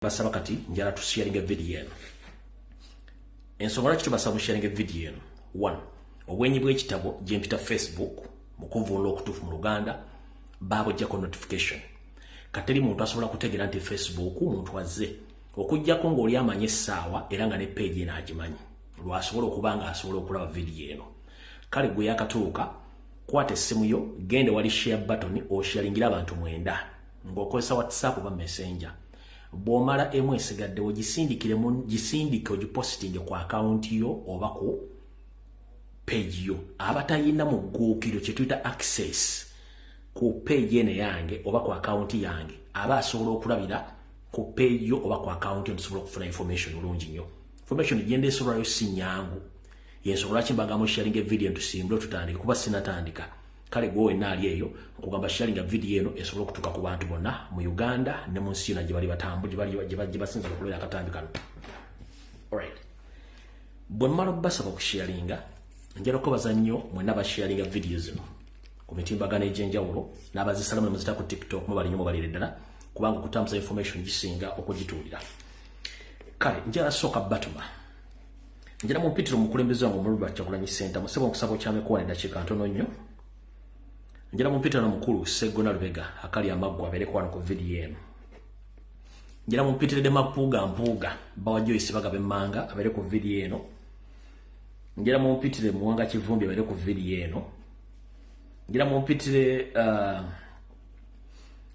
Basaba kati njala tu sharing video eno. Ensonga lwaki tubasaba sharing video eno. 1. Obwenyi bw'ekitabo gye mpita Facebook mu kuvunula okutuufu mu Luganda baabujjako notification. Kateri muntu asobola kutegeera nti Facebook muntu azze okujjako ng'oli amanyi essaawa era nga ne page eno agimanyi lw'asobola okuba nga asobola okulaba video eno. Kale gwe yakatuuka kwata essimu yo gende wali share button osharingira abantu 9 ng'okozesa WhatsApp oba Messenger. Bw'omala emu esigadde gisindike ogipostinge ku account yo oba ku page yo. Abatayina mu gguukiro kye tuyita access ku page eno yange oba ku account yange aba asobola okulabira ku page yo oba ku account yo tusobola okufuna information bulungi nnyo. Information gye ndeesobolayo si nnyangu yensobola kimbagamu sharing video ntusimbule tutandike kuba sinatandika. Kale gwe naali eyo okugamba sharing video eno esobola okutuuka ku bantu bonna mu Uganda ne mu nsi yonna gye bali batambula gye basinza okukolera akatambi kano. Alright. Bwe mmala basaba okusharinga njala okubaza nnyo mwenna basharinga videos zino ku mitimbagano egy'enjawulo n'abazisala mwe muzita ku TikTok mwe bali nnyo balire ddala kubanga okutambuza information gisinga okugituulira. Kale njala sooka batuma njala mumpitiro omukulembeze wange Omuluba Kyagulanyi Center musaba okusaba okyamekuwa n'eddakiika ntono nnyo. Njala mumpitiro mukulu Segona Lubega akali amaggwa abeereko wano ku video eno. Njala mumpitire Mpuuga bawa Joyce Bagabe Manga abeere ku video eno. Njala mumpitire Muwanga Kivumbi abeere ku video eno. Njala mumpitire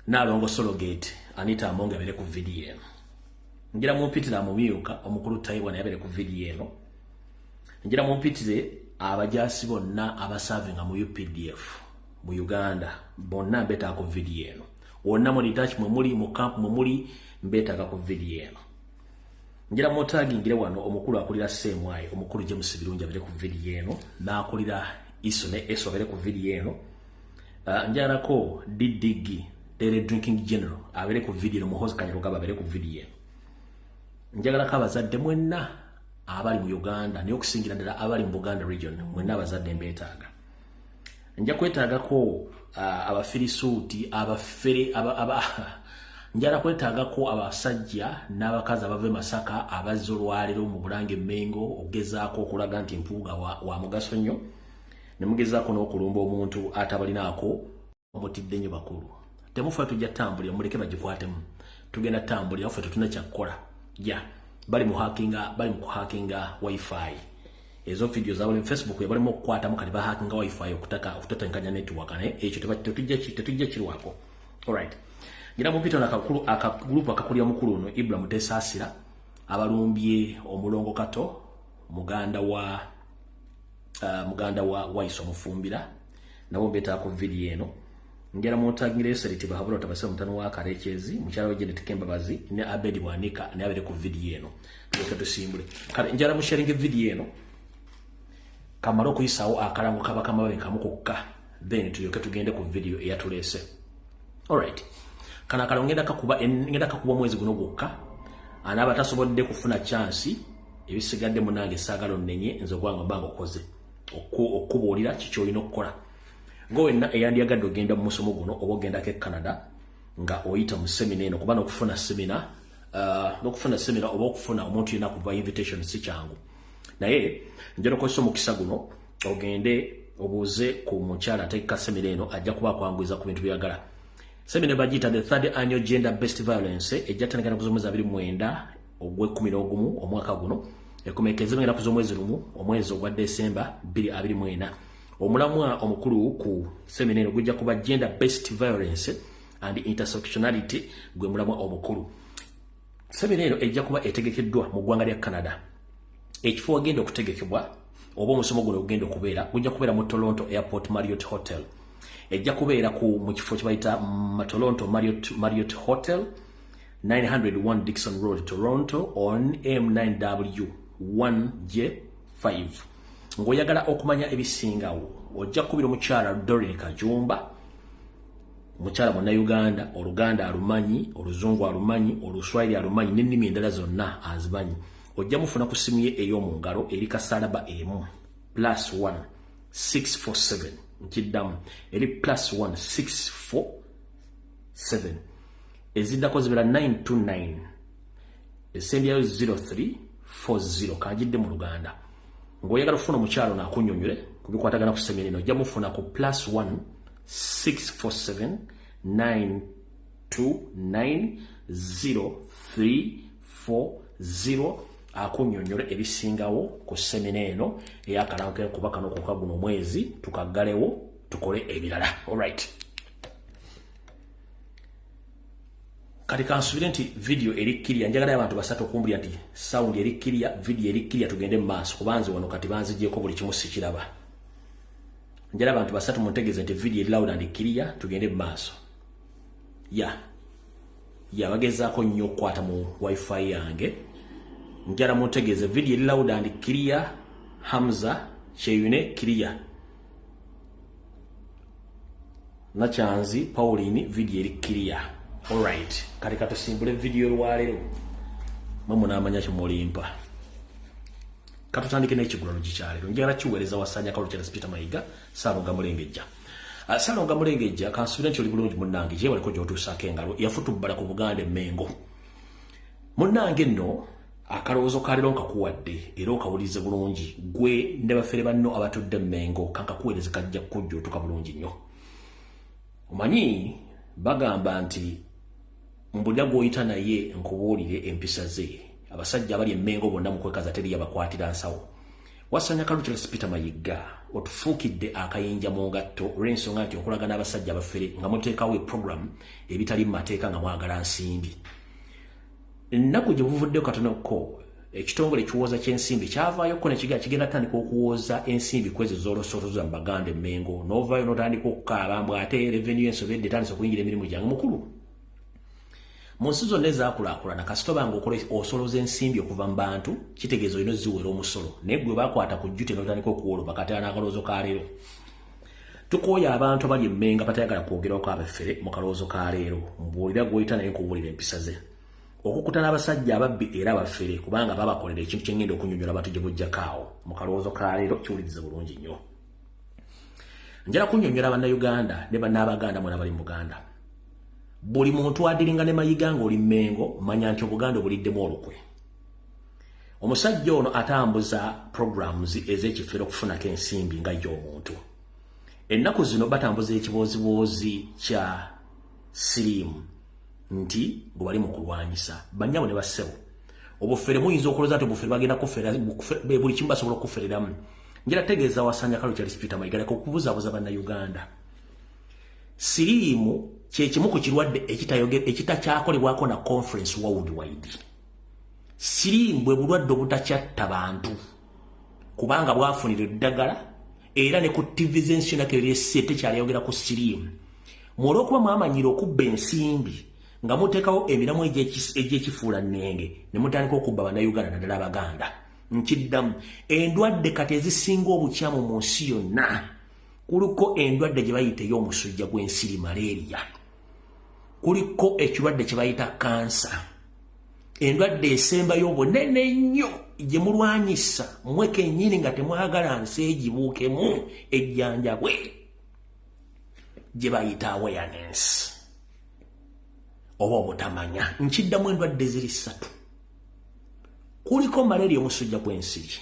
Nalongo Sologate Anita Amonga abeere ku video eno. Njala mumpitire Amumyuka omukulu Taiwan abeere ku video eno. Njala mumpitire abajaasi bonna abasavinga mu UPDF mu Uganda bonna mbetaaga ku video eno. Wonna mu detach mwe muli mu camp mwe muli mbetaaga ku video eno. Njala mutagingire wano omukulu akulira Semwayi omukulu James Birungi abeere ku video eno n'akulira Iso ne Eso abeere ku video eno. Njala ko Didigi Daily Drinking General abeere ku video eno Muhozi Kanyarugaba abeere ku video eno. Njagala kabazadde mwenna abali mu Uganda ne okusingira ddala abali mu Buganda region mwenna abazadde mbetaaga. Nja kwetaagako abafirisuuti abafere njala kwetaagako abasajja n'abakazi abava Masaka abazze olwaleero mu Bulange Mengo ogezaako okulaga nti Mpuuga wa mugaso nnyo ne mugezaako n'okulumba omuntu atabalinaako omutidde nnyo bakulu. Temufa tujja tambulira muleke bagikwatemu tugenda tambulira ffe tetuna kyakkola bali mu kuhakinga wifi. Ezo video za wale Facebook ya bali mu kukwata mu kali ba hakinga wifi okutatankanya network ekyo tetujja kirwako. Alright. Njira mumpito na akagroup akakulya mukulu no Ibra Mutesasira abalumbye omulongo kato muganda wa Iso Mufumbira nabo beta ku video eno. Njira mutagire seriti bahabula tabase mutano wa Karekezi mukyala we Janet Kembabazi ne Abedi Wanika ne abere ku video eno. Tuko tusimbule. Kale njira mu sharing video eno kamaro kuyisawo akalango kabakama babe kamukokka then tuyoke tugende ku video eyatulese. Alright. Kana kalongenda kakuba mwezi guno gwokka anaba tasobodde kufuna chance ebisigadde munange sagalo nenye nzo gwanga mbango koze okubuulira kiki olina okukola. Gowenna eyandiyagadde ogenda mu musomo guno oba ogenda ke Canada nga oyita mu semina eno kuba n'okufuna semina oba okufuna omuntu yena kuva invitation si kyangu. Naye njero ko mukisa guno ogende obuze ku mukyala ateeka semina eno ajja kuba kwangwiza ku bintu byagala. Semina bagita the third annual gender based violence ejjatandikana kuzomwezi 29 ogwe 11 omwaka guno ekumekezebwa kuzomwezi lumu omwezi ogwa December 2024. Omulamwa omukulu ku semina eno gujja kuba gender based violence and intersectionality gwe mulamwa omukulu. Semina eno ejja kuba etegekeddwa mu ggwanga lya Canada. Ekifo agenda okutegekebwa oba omusomo guno ogenda okubeera gujja kubeera mu Toronto Airport Marriott Hotel. Ejja kubeera mu kifo kibayita Toronto Marriott Hotel 901 Dixon Road Toronto on M9W 1J5. Ng'oyagala okumanya ebisingawo ojja kubira mukyala Doreen Kajumba mukyala mwana Uganda Oluganda alumanyi Oluzungu alumanyi Oluswahili alumanyi n'ennimi endala zonna azimanyi. Ojja mufuna ku simu ye ey'omu ngalo eri kasalaba emu +1 647 nkiddamu eri +1 647 eziddako zibera 929 essendi yayo 0340 kajidde mu Luganda ng'oyagala kufuna omukyalo n'akunnyonnyole ku bikwatagana ku semina eno ojja mufuna ku +1 647 929 0340 akunnyonnyole ebisingawo ku semina eno ey'akalanke kuba kano kokka guno omwezi tukaggalewo tukole ebirala. Alright. Kati kansubire nti video erikiriya njagala abantu basatu okumbulira nti sound erikiriya video erikiriya tugende mu maaso kubanze wano kati banzigyeko buli kimu sikiraba. Njagala abantu basatu muntegeeze nti video eri loud and clear tugende mu maaso. Bagezaako nnyo okukwata mu wifi yange. Njagala muntegeeze video eri loud and clear. Hamza Cheyune clear. Nachanzi Pauline video eri clear. Alright, kati katusimbule video lwalero. Mwe namanya kimolimpa. Katutandike n'ekigulano kikyalero. Njagala kiweereza wasanya kalu kya Peter Mayiga, Salonga Mulengejja. Salonga Mulengejja kansubira nti oli bulungi munnange je waliko gy'otuusaako engalo yafutubbala ku Buganda emmengo. Munnange nno akalowoozo kalero nkakuwadde era okawulize bulungi gwe ne bafere banno abatudde emmengo kankakuweereze kajja kujja otuka bulungi nnyo. Omanyi bagamba nti mbulira gw'oyita naye nkubuulire empisa ze. Abasajja abali emmengo bonna mukwekaza teri yabakwatira nsawo. Wasanya kalu kya Peter Mayiga otufuukidde akayinja mu ngatto olw'ensonga nti okulaga n'abasajja abafere nga muteekawo program ebitali mu mateeka nga mwagala nsimbi. Ennaku gye buvudde katonoko ekitongole kiwooza ky'ensimbi kyavaayoko ne kigenda tandika okuwooza ensimbi kwezi z'olosootoza mu Baganda emmengo n'ovaayo n'otandika okukaaba mbu ate revenue ensobedde etandise okuyingira emirimu gyange mukulu. Mu nsi zonna ezaakulaakulana kasita obanga osoloza ensimbi okuva mu bantu kitegeeza olina oziweera omusolo naye gwe bakwata ku jjute n'otandika okuwoloba kati n'akalowoozo ka leero. Tukooya abantu abali emmenga batayagala kwogerako abafere mu kalowoozo ka leero mbuulira gw'oyita naye nkubuulira empisa ze. Okukutana abasajja ababbi era abafere kubanga babakolera ekintu kyengenda okunnyonnyola abantu gye bujjakaawo mu kalowoozo ka leero kiwulirize bulungi nnyo. Njala kunnyonnyola bannayuganda ne bannaabaganda mwena bali mu Buganda. Buli muntu adiringa ne Mayiga ng'oli mmengo manya nti Obuganda obuliddemu olukwe. Omusajja ono atambuza programs ez'ekifere okufunako ensimbi nga y'omuntu. Ennaku zino batambuza ekibooziboozi kya siriimu nti gwe bali mu kulwanyisa bannyabo ne bassebo. Obufere muyinza okulooza nti obufere bagenda kufera buli kimu basobola okufereramu. Njala tegeeza wasanya kalu kya Peter Mayiga leka okubuzaabuza bannayuganda. Siriimu kyekimu ku kirwadde ekitakyakolebwako na conference worldwide. Siriimu bwe bulwadde obutakyatta bantu kubanga bwafunira eddagala era ne ku TV z'ensionakiresi tekyaleyogera ku siriimu. Mwolw'okuba mwamanyira okubba ensimbi nga muteekawo emiramu egy'ekifuula nnenge ne mutandika okubba bannayuganda naddala Abaganda. Nkiddamu endwadde kati ezisinga obukyamu mu nsi yonna kuliko endwadde gye bayita ey'omusujja gw'ensiri malaria. Kuliko ekirwadde kye bayita kansa. Endwadde esembayo obunene nnyo gye mulwanyisa mmwe kennyini nga temwagala nsi egibuukemu ejjanjabwe gye bayita awareness oba obutamanya. Nkiddamu endwadde ziri 3. Kuliko malaria omusujja gw'ensiri,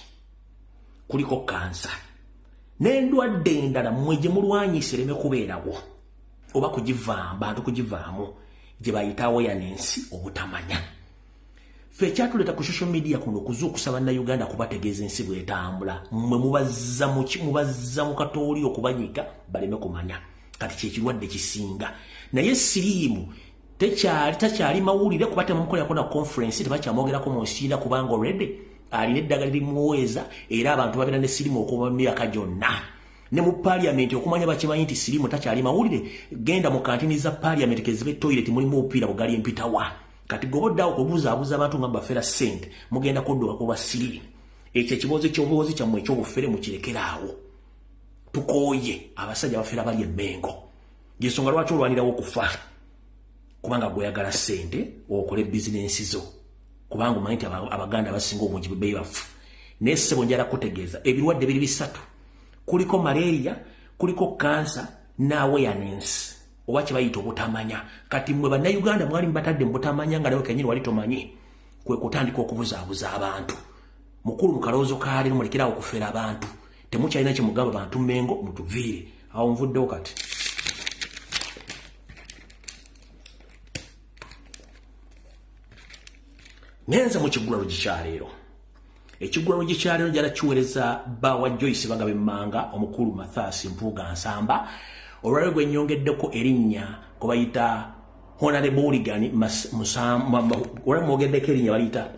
kuliko kansa n'endwadde endala mmwe gye mulwanyisa ereme kubeerawo oba kugivaamu bantu kugivaamu gye bayita awareness obutamanya. Ffe ekyatuleeta ku social media kuno okuzuukusa bannayuganda kubategeeza ensi bw'etambula mmwe mubazza mu katooli okubanyiga baleme kumanya kati kyekirwadde kisinga. Naye siriimu takyali mawulire kuba temukolako na conference tebakyamwogerako mu nsiina kubanga already alina eddagala limuweeza era abantu babeera ne siriimu okuva mu myaka gyonna. Ne mu parliament okumanya bakimanyi nti siriimu takyali mawulire genda mu kantini za parliament kezibe toilet mulimu obupiira bugali empitawa. Kati goboddawo okubuzaabuza abantu nga bafera ssente mugenda kudduka kuba siriimu. Ekyo ekiboozi kyammwe eky'obufere mukirekeraawo. Tukooye abasajja abafera bali emmengo. Y'ensonga lwaki olwanirawo okufa kubanga gweyagala ssente okole bizinensi zo kubanga omanyi nti Abaganda abasinga obungi bwe bafu. Naye ssebo njala kutegeeza ebirwadde biri 3. Kuliko malaria, kuliko kansa n'awareness oba kye bayita obutamanya. Kati mmwe bannayuganda mwali mbatadde mu butamanya nga nawe kennyini wali tomanyi. kwe kutandika okubuzaabuza abantu mukulu mukaloozo kaali mulekerawo okufera abantu temukyalina kyemugamba bantu Mengo mutuviire awo nvuddewo kati ngenza mu kiggulalo gikyaleero ekiggulalo gikyaleero jala kiweereza bawa Joyce Bagabe Mmanga omukulu Mathias Mpuuga Nsamba olwaliro gwe nnyongeddeko erinnya kwe bayita Honorable Hooligan mwogeddeko erinnya baliyita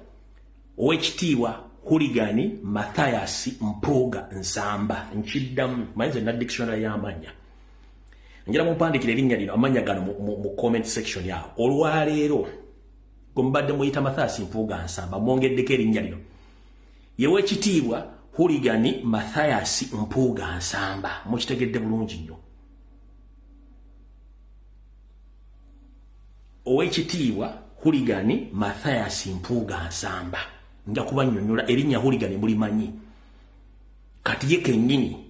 Owekitiibwa Hooligan Mathias Mpuuga Nsamba nkiddamu mayinza na dictionary y'amanya njala mumpandikira erinnya lino amanya gano mu comment section yawo olwaleero gombadde muyita Mathias Mpuuga Nsamba mwongeddeko erinnya lino yewe ekitiibwa Hooligan Mathias Mpuuga Nsamba mukitegedde bulungi nnyo owekitiibwa Hooligan Mathias Mpuuga Nsamba nja kubannyonnyola erinnya Hooligan mulimanyi kati ye kennyini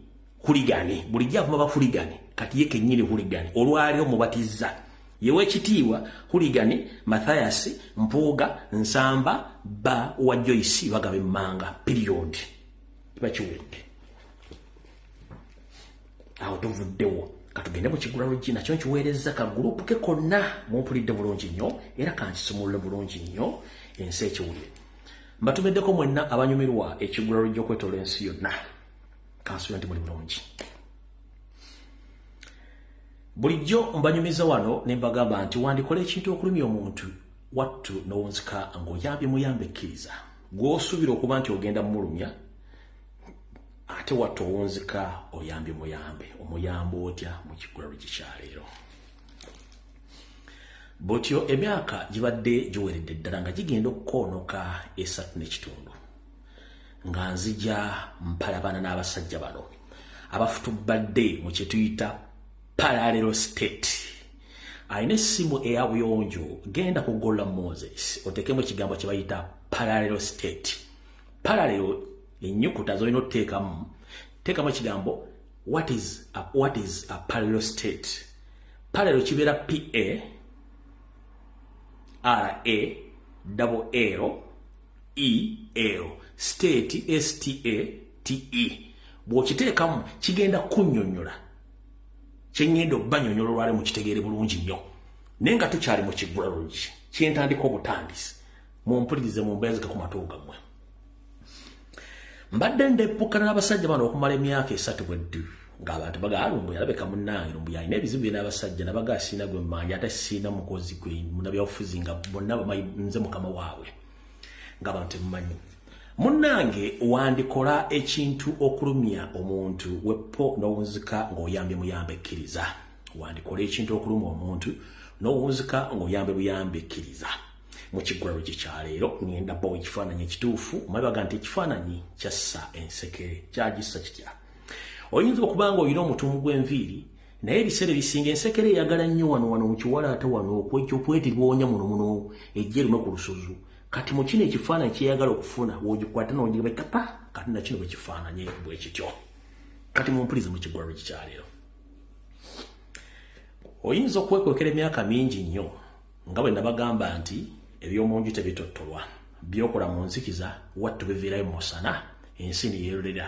Hooligan bulijja kumaba Hooligan kati ye kennyini Hooligan olwaliro mubatizza yewe ekitiibwa Hooligan Mathias Mpuuga Nsamba ba wa Joyce Bagabe Mmanga period bakiwedde awo tuvuddewo katugende mu kiggulalo gi nakyo nkiweereza ka gurupu ke konna mumpulidde bulungi nnyo era kankisumulule bulungi nnyo ensi ekiwulire mbatumeddeko mwenna abanyumirwa ekiggulalo gy'okwetoola ensi yonna kansuubira nti muli bulungi bulijjo mbanyumiza wano ne mbagamba nti wandikola ekintu okulumya omuntu wattu n'owunzika ng'oyambye muyambe ekkiriza gw'osuubira okuba nti ogenda mumulumya ate wattu owunzika oyambye muyambe omuyambe otya mu kiggulalo gikyaleero butyo emyaka gibadde giweredde ddala nga gigenda okukoonoka 3.5 nga nzija mpalabana n'abasajja bano abafutubadde mu kye tuyita parallel state ayina essimu eya buyonjo genda kugolla Moses otekemu ekigambo kye bayita parallel state parallel ennyukuta zolina oteekamu ekigambo what is a parallel state parallel kibeera PARALLEL state STATE bw'okiteekamu kigenda kunnyonnyola kyengenda obbanyonnyola olwali mukitegeere bulungi nnyo naye nga tukyali mu kiggulalo gi kyentandika obutandisi mumpulirize mumbeezeka ku matu gammwe mbadde ndeppukana n'abasajja bano okumala emyaka 3 bweddu ng'abantu baga Lumbuye alabeka munnange Lumbuye alina ebizibu n'abasajja nabaga siina gwe mmanja ate siina mukozi gwe munabyabufuzi nga bonna nze mukama waabwe ng'abantu mumanyi munnange wandikola ekintu okulumya omuntu weppo n'owunzika ng'oyambye muyambe ekkiriza wandikola ekintu okulumya omuntu n'owunzika ng'oyambye buyambe ekkiriza mu kiggulalo gikyaleero ngenda bawo ekifaananyi ekituufu mabaga nti ekifaananyi kyassa ensekere kyagissa kitya oyinza okuba nga olina omutumu gw'enviiri naye ebiseera ebisinga ensekere eyagala nnyo wano mu kiwalaata wano okwetibwonya muno ejje lume ku lusuzu kati mu kino ekifaananyi kyeyagala okufuna w'ogikwata n'ogirabeka kati na kino bwe kifaananye bwe kityo kati mumpulize mu kiggulalo gikyaleero oyinza okwekwekera emyaka mingi nnyo nga bwe nabagamba nti ebyomunju tebitottolwa byokola mu nzikiza wattu biviirayo mu musana ensi neyeerolera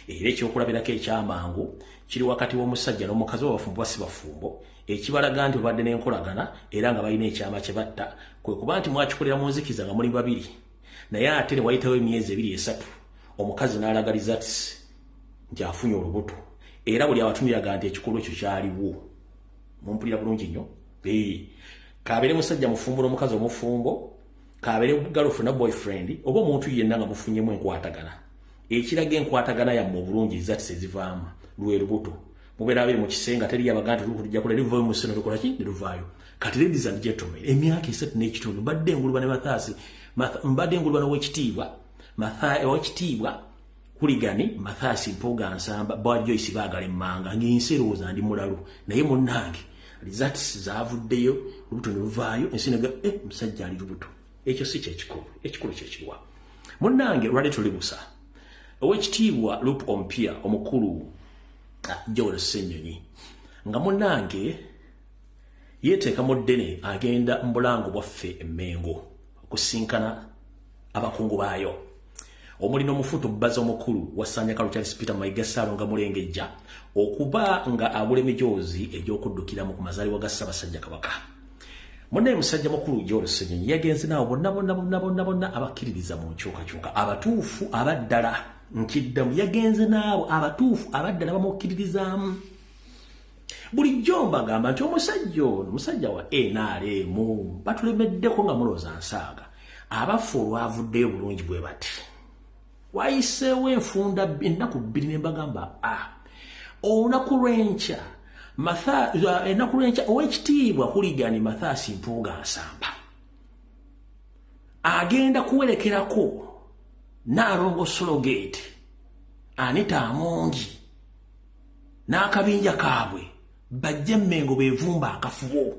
era ekyokulabirako ekyamangu kiri wakati w'omusajja n'omukazi w'abafumbo si bafumbo ekibalaga nti babadde n'enkolagana era nga balina ekyama kye batta kwe kuba nti mwakikolera mu nzikiza nga muli babiri naye ate ne wayitawo emyezi 2-3 omukazi n'alagaliza nti afunye olubuto era buli abatumiraga nti ekikolwa ekyo kyaliwo mumpulira bulungi nnyo kabeere musajja mufumbo n'omukazi omufumbo kabeere girlfriend na boyfriend oba omuntu yenna nga mufunyemu enkwatagana ekiraga enkwatagana yammwe obulungi zati sezivaamu lwe lubuto mubeera abiri mu kisenga teri yabaganda tulujja kula livaayo mu sseno lukola ki luvaayo kati ladies and gentlemen emyaka 3.5 mbadde enguluba ne Mathias mbadde enguluba n'owekitiibwa Hooligan Mathias Mpuuga Nsamba ba Joyce Bagabe Mmanga ng'ensi erowooza ndi mulalu naye munnange results zaavuddeyo lubuto ne luvaayo ensi nega musajja ali lubuto ekyo si kyekikulu ekikulu kyekirwa munnange lwali tuli busa owekitiibwa Lup Ompia omukulu Joel Ssenyonyi nga munnange yeeteeka mu ddene agenda mu bulango bwaffe Emmengo okusinkana abakungu baayo omulino mufutu bbaza omukulu wasanya Kalukyali Peter Mayiga Ssalonga Mulengejja okuba nga agula emijoozi egy'okuddukiramu ku mazaalibwa ga Ssaabasajja Kabaka. Munne musajja mukulu George Ssenyonyi yagenze naawo bonna abakkiririza mu nkyukakyuka abatuufu abaddala nkiddamu yagenze naawo abatuufu abaddala bamukkiririzaamu. Bulijjo mbagamba nti omusajja wa NRM batulemeddeko nga mulooza nsaaga abafu olwavuddeyo bulungi bwe bati wayiseewo enfunda ennaku bbiri ne mbagamba olunaku lw'enkya ow'ekitiibwa Huligani Mathaasi Mpuuga Nsamba agenda kuwerekerako Naalongo Sologate Anita Amongi n'akabinja kaabwe bajje Mmengo beevumba akafubo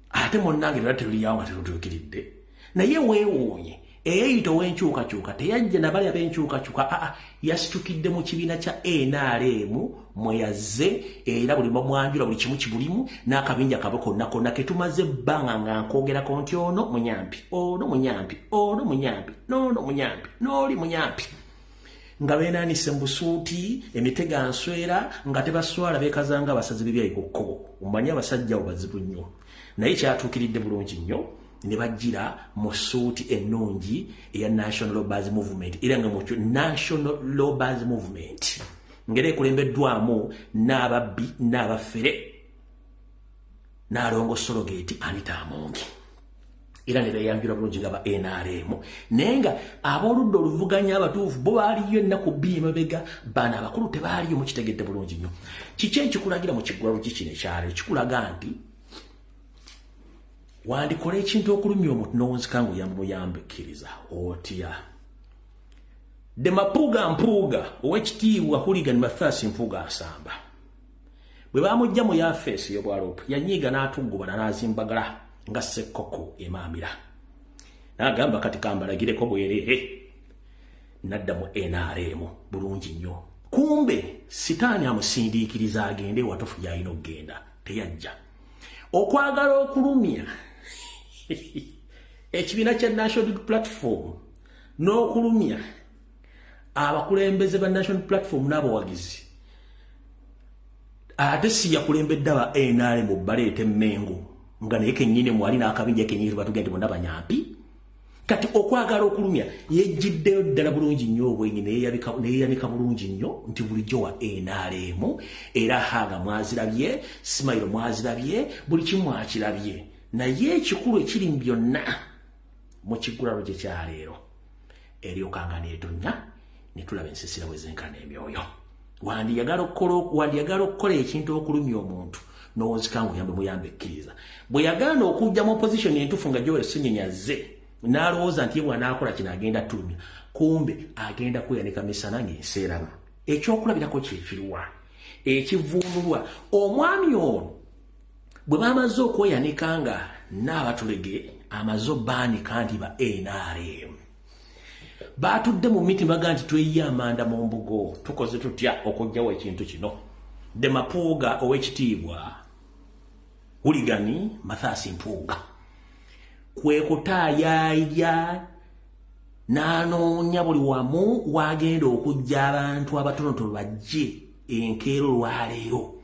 ate munnange era teruliyawo nga terutuukiridde naye weewuunye eyeyita ow'enkyukakyuka teyajja nabali ab'enkyukakyuka yasitukidde mu kibiina kya NRM mwe yazze era buli mwanjula buli kimu kibulimu n'akabinja kabe konna ke tumaze ebbanga nga nkoogerako nti ono munyampi n'oli munyampi nga beenaanise mu busuuti emitega nswera nga tebaswala beekazanga abasazi b'ebyayi ku kkubo omanyi abasajja abo bazibu nnyo naye kyatuukiridde bulungi nnyo ne bajjira mu suuti ennungi eya National Labourers Movement era nga mukyo National Labourers Movement ngera ekulembeddwamu n'ababbi n'abafere Naalongo Sologate Anita Amongi era ne beeyanjula bulungi nga ba NRM naye nga ab'oludda oluvuganya abatuufu bo baaliyo ennaku bbiri emabega bano abakulu tebaaliyo mukitegedde bulungi nnyo. Kiki ekikulagira mu kiggwalo kino ekyalo kikulaga nti wandikola ekintu okulumya omuntu n'owunzika ng'oyambekkiriza otya. De Mpuuga ow'ekitiibwa Huligani Mathaasi Mpuuga Nsamba bwe baamujja mu yafeesi y'obwalopo yanyiiga n'atuggubana n'azimbagala nga ssekkoko emaamira n'agamba kati kambalagireko bwereere nadda mu NRM bulungi nnyo. Kumbe sitaani amusindiikiriza agende watufu gy'alina okugenda teyajja. Okwagala okulumya ekibiina kya National Platform n'okulumya abakulembeze ba National Platform n'abawagizi ate si yakulembedde aba NRM baleete Mmengo nga naye kennyini mwali n'akabinja kennyini batugenda bonna banyampi. Kati okwagala okulumya yejjiddeyo ddala bulungi nnyo obwenyi neyeyanika bulungi nnyo nti bulijjo wa NRM era Haga mwazirabye Simairo mwazirabye buli kimu akirabye naye ekikulu ekiri mu byonna mu kiggulalo gye kyaleero eryokanga neetonnya ne tulaba ensisira bwe zenkana emyoyo. Wandiyagala okukola ekintu okulumya omuntu n'owunzika ng'oyambe ekkiriza. Bwe yagaana okujja mu opposition entuufu nga George Ssenyonyi azze n'alowooza nti ye bw'anaakola kino agenda tulumya kumbe agenda kweyanika misana ng'enseeraba. Ekyokulabirako kyekiruwa ekivuunulwa omwami ono bwe bamaze okweyanika nga n'abatulege amaze obbaanika nti ba NRM baatudde mu miti baga nti tweyiye amanda mu mbugo tukoze tutya okugjawo ekintu kino. De Mpuuga ow'ekitiibwa Huligani Mathaasi Mpuuga kwe kutaayaaya n'anoonya buli wamu wagenda okujja abantu abatonotono bajje enkeero lwaleero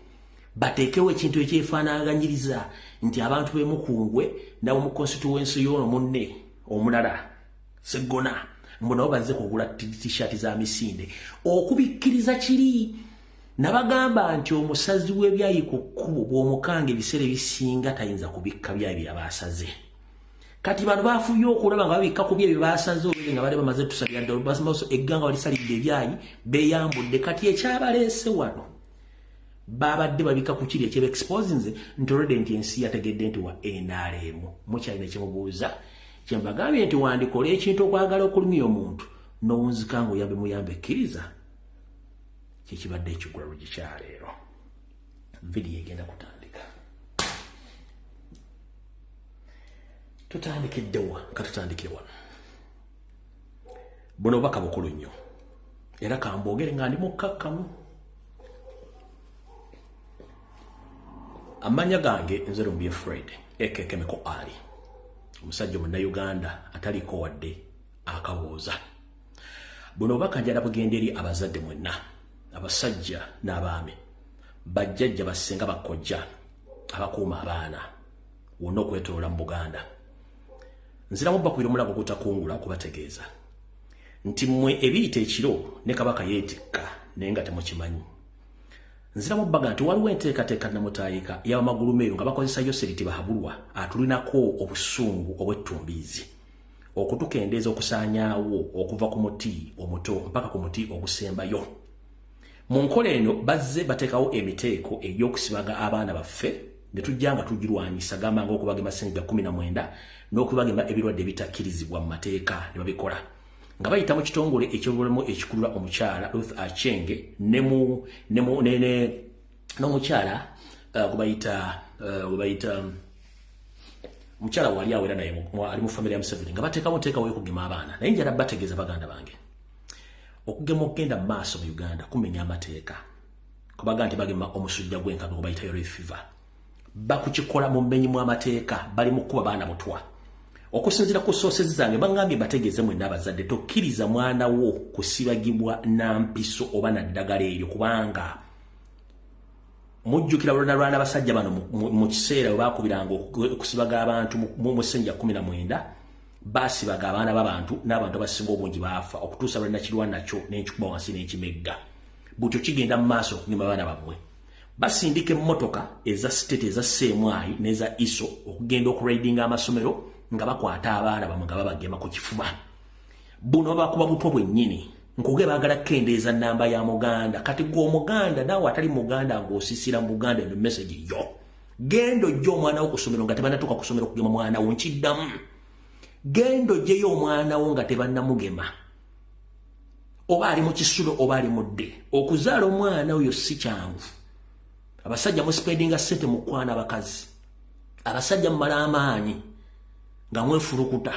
bateekewo ekintu ekyefaanaaganyiriza nti abantu b'Emukungwe nabo mu constituency y'ono munne omulala Sseggona mbu nabo bazze kugula t-shirt za misinde okubikkiriza kiri. Nabagamba nti omusazi w'ebyayi ku kkubo bw'omukanga ebiseera ebisinga tayinza kubikka byayi bye basaze. Kati bano bafuye okulaba nga babikka ku bye basaze olwenge nga bali bamaze tusalira ddala basimaso egganga walisalidde ebyayi beeyambudde. Kati ekyabaleese wano babadde babikka ku kiri ekyeba expose nze nti olwedde nti ensi yategedde nti wa NRM mukyalina kyemubuuza kyembagambye nti wandikola ekintu okwagala okulumya omuntu n'owunzika ng'oyambe muyambe ekkiriza kikibadde ekiggwalo gye kyaleero. Vidiyo egenda kutandika. Tutandikiddewa katutandikire wano. Buno obubaka bukulu nnyo era kambogere nga ndi mukkakkamu. Amanya gange nze Lumbuye Fred ekekemeko ali omusajja Munnayuganda ataliko wadde akawooza. Buno obubaka njala bugenda eri abazadde mwenna, abasajja n'abaami, bajjajja basenga bakojja, abakuuma abaana wonna okwetoloola mu Buganda. Nziramu bakwira omulago gutakungula okubategeeza nti mmwe ebiyita ekiro ne kabaka yeetikka naye nga temukimanyi. Nziramu bbaga nti waliwo enteekateeka namutaayika y'abamagulu meeru nga bakozesa Yoseriti Bahabulwa atulinako obusungu obw'ettumbiizi okutukendeeza okusaanyaawo okuva ku muti omuto mpaka ku muti ogusembayo. Mu nkola eno bazze bateekawo emiteeko egy'okusibaga abaana baffe ne tujja nga tugirwanyisa gamba ng'okubagema ssennyiga 19 n'okubagema ebirwadde ebitakkirizibwa mu mateeka ne babikola nga bayita mu kitongole eky'obulamu ekikulira omukyala Ruth Achenge n'omukyala gubayita mukyala wali awera naye ali mu famire ya Museveni nga bateekawo nteekawo y'okugema abaana. Naye njala bategeeza baganda bange okugema okugenda mu maaso mu Uganda kumenya amateeka kubaga nti bagema omusujja gw'enkaka gubayita yellow fever. Bakukikola mu mmenyi mu amateeka bali mu kuba baana butwa. Okusinziira ku sources zange bangambye bategeeze mwenna abazadde tokkiriza mwana wo kusibagibwa na mpiso oba na ddagala eryo kubanga mujjukira lwana abasajja bano mu kiseera bwe baakubiranga okusibaga abantu mu ssenyiga 19 baasibaga abaana b'abantu n'abantu abasinga obungi baafa okutuusa lwe nakirwa nakyo n'ekikuba wansi n'ekimegga. Butyo kigenda mu maaso okugema abaana bammwe. Basindika emmotoka eza state eza Seemwayi n'eza Iso okugenda okuraidinga amasomero nga bakwata abaana bamwe nga babagema ku kifuba. Buno bakuba butwa bwennyini nkuge baagala kendeeza nnamba ya Muganda. Kati gwe Omuganda naawe atali Muganda ng'osisira mu Buganda eno message yo gendo ojja omwana wo ku ssomero nga tebannatuuka ku ssomero okugema mwana wo nkiddamu. Gendo ojjeyo omwana wo nga tebannamugema oba ali mu kisulo oba ali mudde. Okuzaala omwana oyo si kyangu. Abasajja muspendinga ssente mu kwana abakazi. Abasajja mumala amaanyi nga mwefulukuta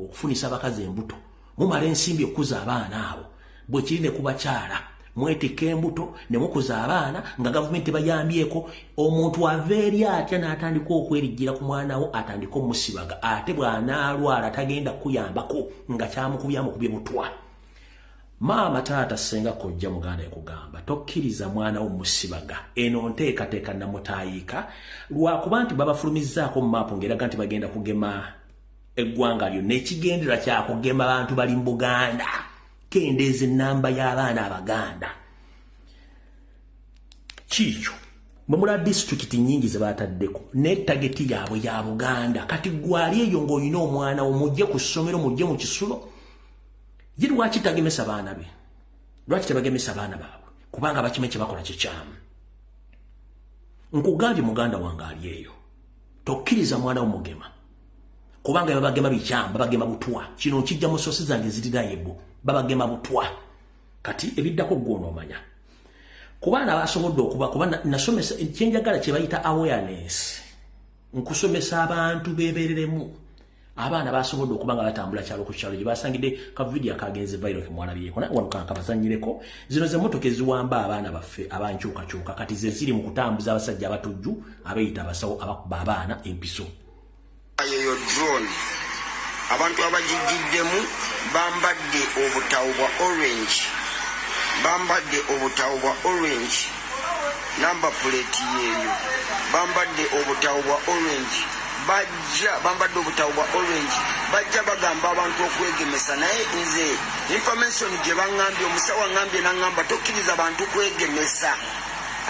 okufunisa abakazi embuto. Mumala ensimbi okuza abaana abo. Bwe kiri ne kubakyala mwetika embuto ne mukuza abaana nga gavumenti bayambyeko. Omuntu aveeri atya n'atandika okwerijjira ku mwana wo atandika omusibaga ate bw'anaalwala tagenda kuyambako nga kyamukubye butwa. Maama taata senga kojja Muganda yakugamba tokkiriza mwana wo musibaga. Eno nteekateeka namutaayika lwakuba nti babafulumizzaako mu maapu ng'eraga nti bagenda kugema eggwanga lyo n'ekigendera kyakugema abantu bali mu Buganda. Kendeeza ennamba y'abaana Abaganda. Kiikyo bwe mula disitulikiti nnyingi ze baataddeko ne tageti yaabwe ya Buganda. Kati gwali eyo ng'olina omwana wo mujje ku ssomero mujje mu kisulo. Ye lwaki tagemesa baana be? Lwaki tebagemesa baana baabwe? Kubanga bakime kye bakola kikyamu. Nkugambye Muganda wange ali eyo tokkiriza mwana wo mugema kubanga babagema bikyamu, babagema butwa. Kino kijja mu sources zange zirirayebu babagema butwa. Kati ebiddako gwono omanya kubaana basobodde okuba kuba nasomesa ekyenjagala kye bayita awareness. Nkusomesa abantu beebereremu. Abaana basobodde okuba nga batambula kyalo ku kyalo gye basangidde ka video akagenze viral ke mwalabyeko na wanuka kabazanyireko. Zino ze motoka eziwamba abaana baffe abankyukakyuka kati ze ziri mu kutambuza abasajja abatujju abayita abasawo abakuba abaana empiso. Ayo drone abantu abajigiddemu bambadde obutawu bwa orange, bambadde obutawu bwa orange, number plate yeyo bambadde obutawu bwa orange. Bajja bambadde obutawu bwa orange bajja bagamba abantu okwegemesa. Naye nze information gye baŋŋambye omusawo aŋŋambye n'aŋŋamba tokkiriza abantu kwegemesa.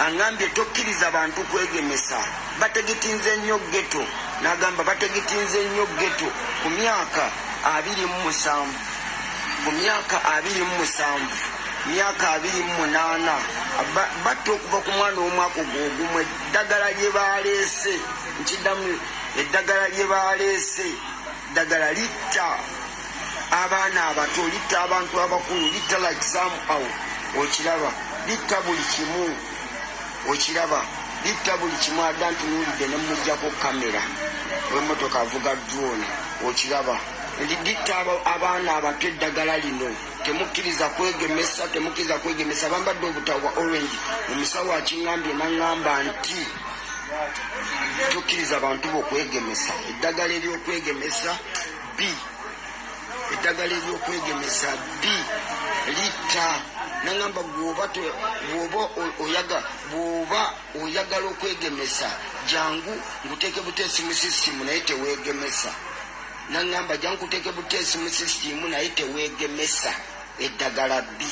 Aŋŋambye tokkiriza abantu kwegemesa. Bategetinze nnyo ghetto. N'agamba bategetinze nnyo ghetto ku myaka 27, ku myaka 27, myaka 28 batta okuva ku mwana w'omwaka ogw'ogumu. Eddagala lye baleese nkiddamu eddagala lye baleese ddagala litta abaana abato, litta abantu abakulu, litta like somehow. Okiraba litta buli kimu, okiraba litta buli kimu. Adda ntunuulidde ne mujjako kamera w'emmotoka avuga drone, okiraba litta abaana abato. Eddagala lino temukkiriza kwegemesa, temukkiriza kwegemesa. Bambadde obutawu bwa orange. Omusawo akiŋŋambye n'aŋŋamba nti tokkiriza abantu b'okwegemesa. Eddagala ery'okwegemesa B eddagala eryokwegemesa B litta nangamba bw'oba oyagala okwegemesa jangu nguteeke buteesi mu sisitimu naye teweegemesa nangamba jangu kuteeke buteesi mu sisitimu naye teweegemesa eddagala B.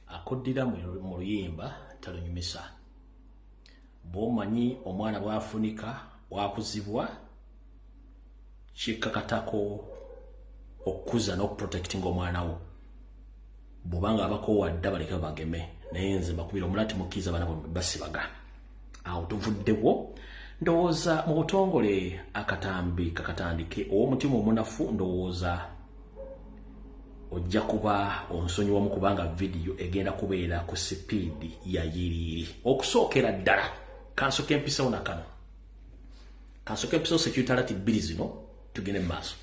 Akoddira mu luyimba talunyumisa. Bw'omanyi omwana bw'afunika wakuzibwa kikkakatako okukuza n'okuprotectinga omwana wo. Bw'obanga abakowadde baleke bageme naye nze bakubira omulati mukkiriza abaana basibaga. Awo tuvuddewo ndowooza mu butongole akatambi kakatandike ow'omutima omunafu ndowooza ojja kuba onsonyiwamu kubanga vidiyo egenda kubeera ku sipiidi ya yiriiri. Okusookera ddala kansoke empisawo nakano. Kansoke empisawo security alert bbiri zino tugende mu maaso.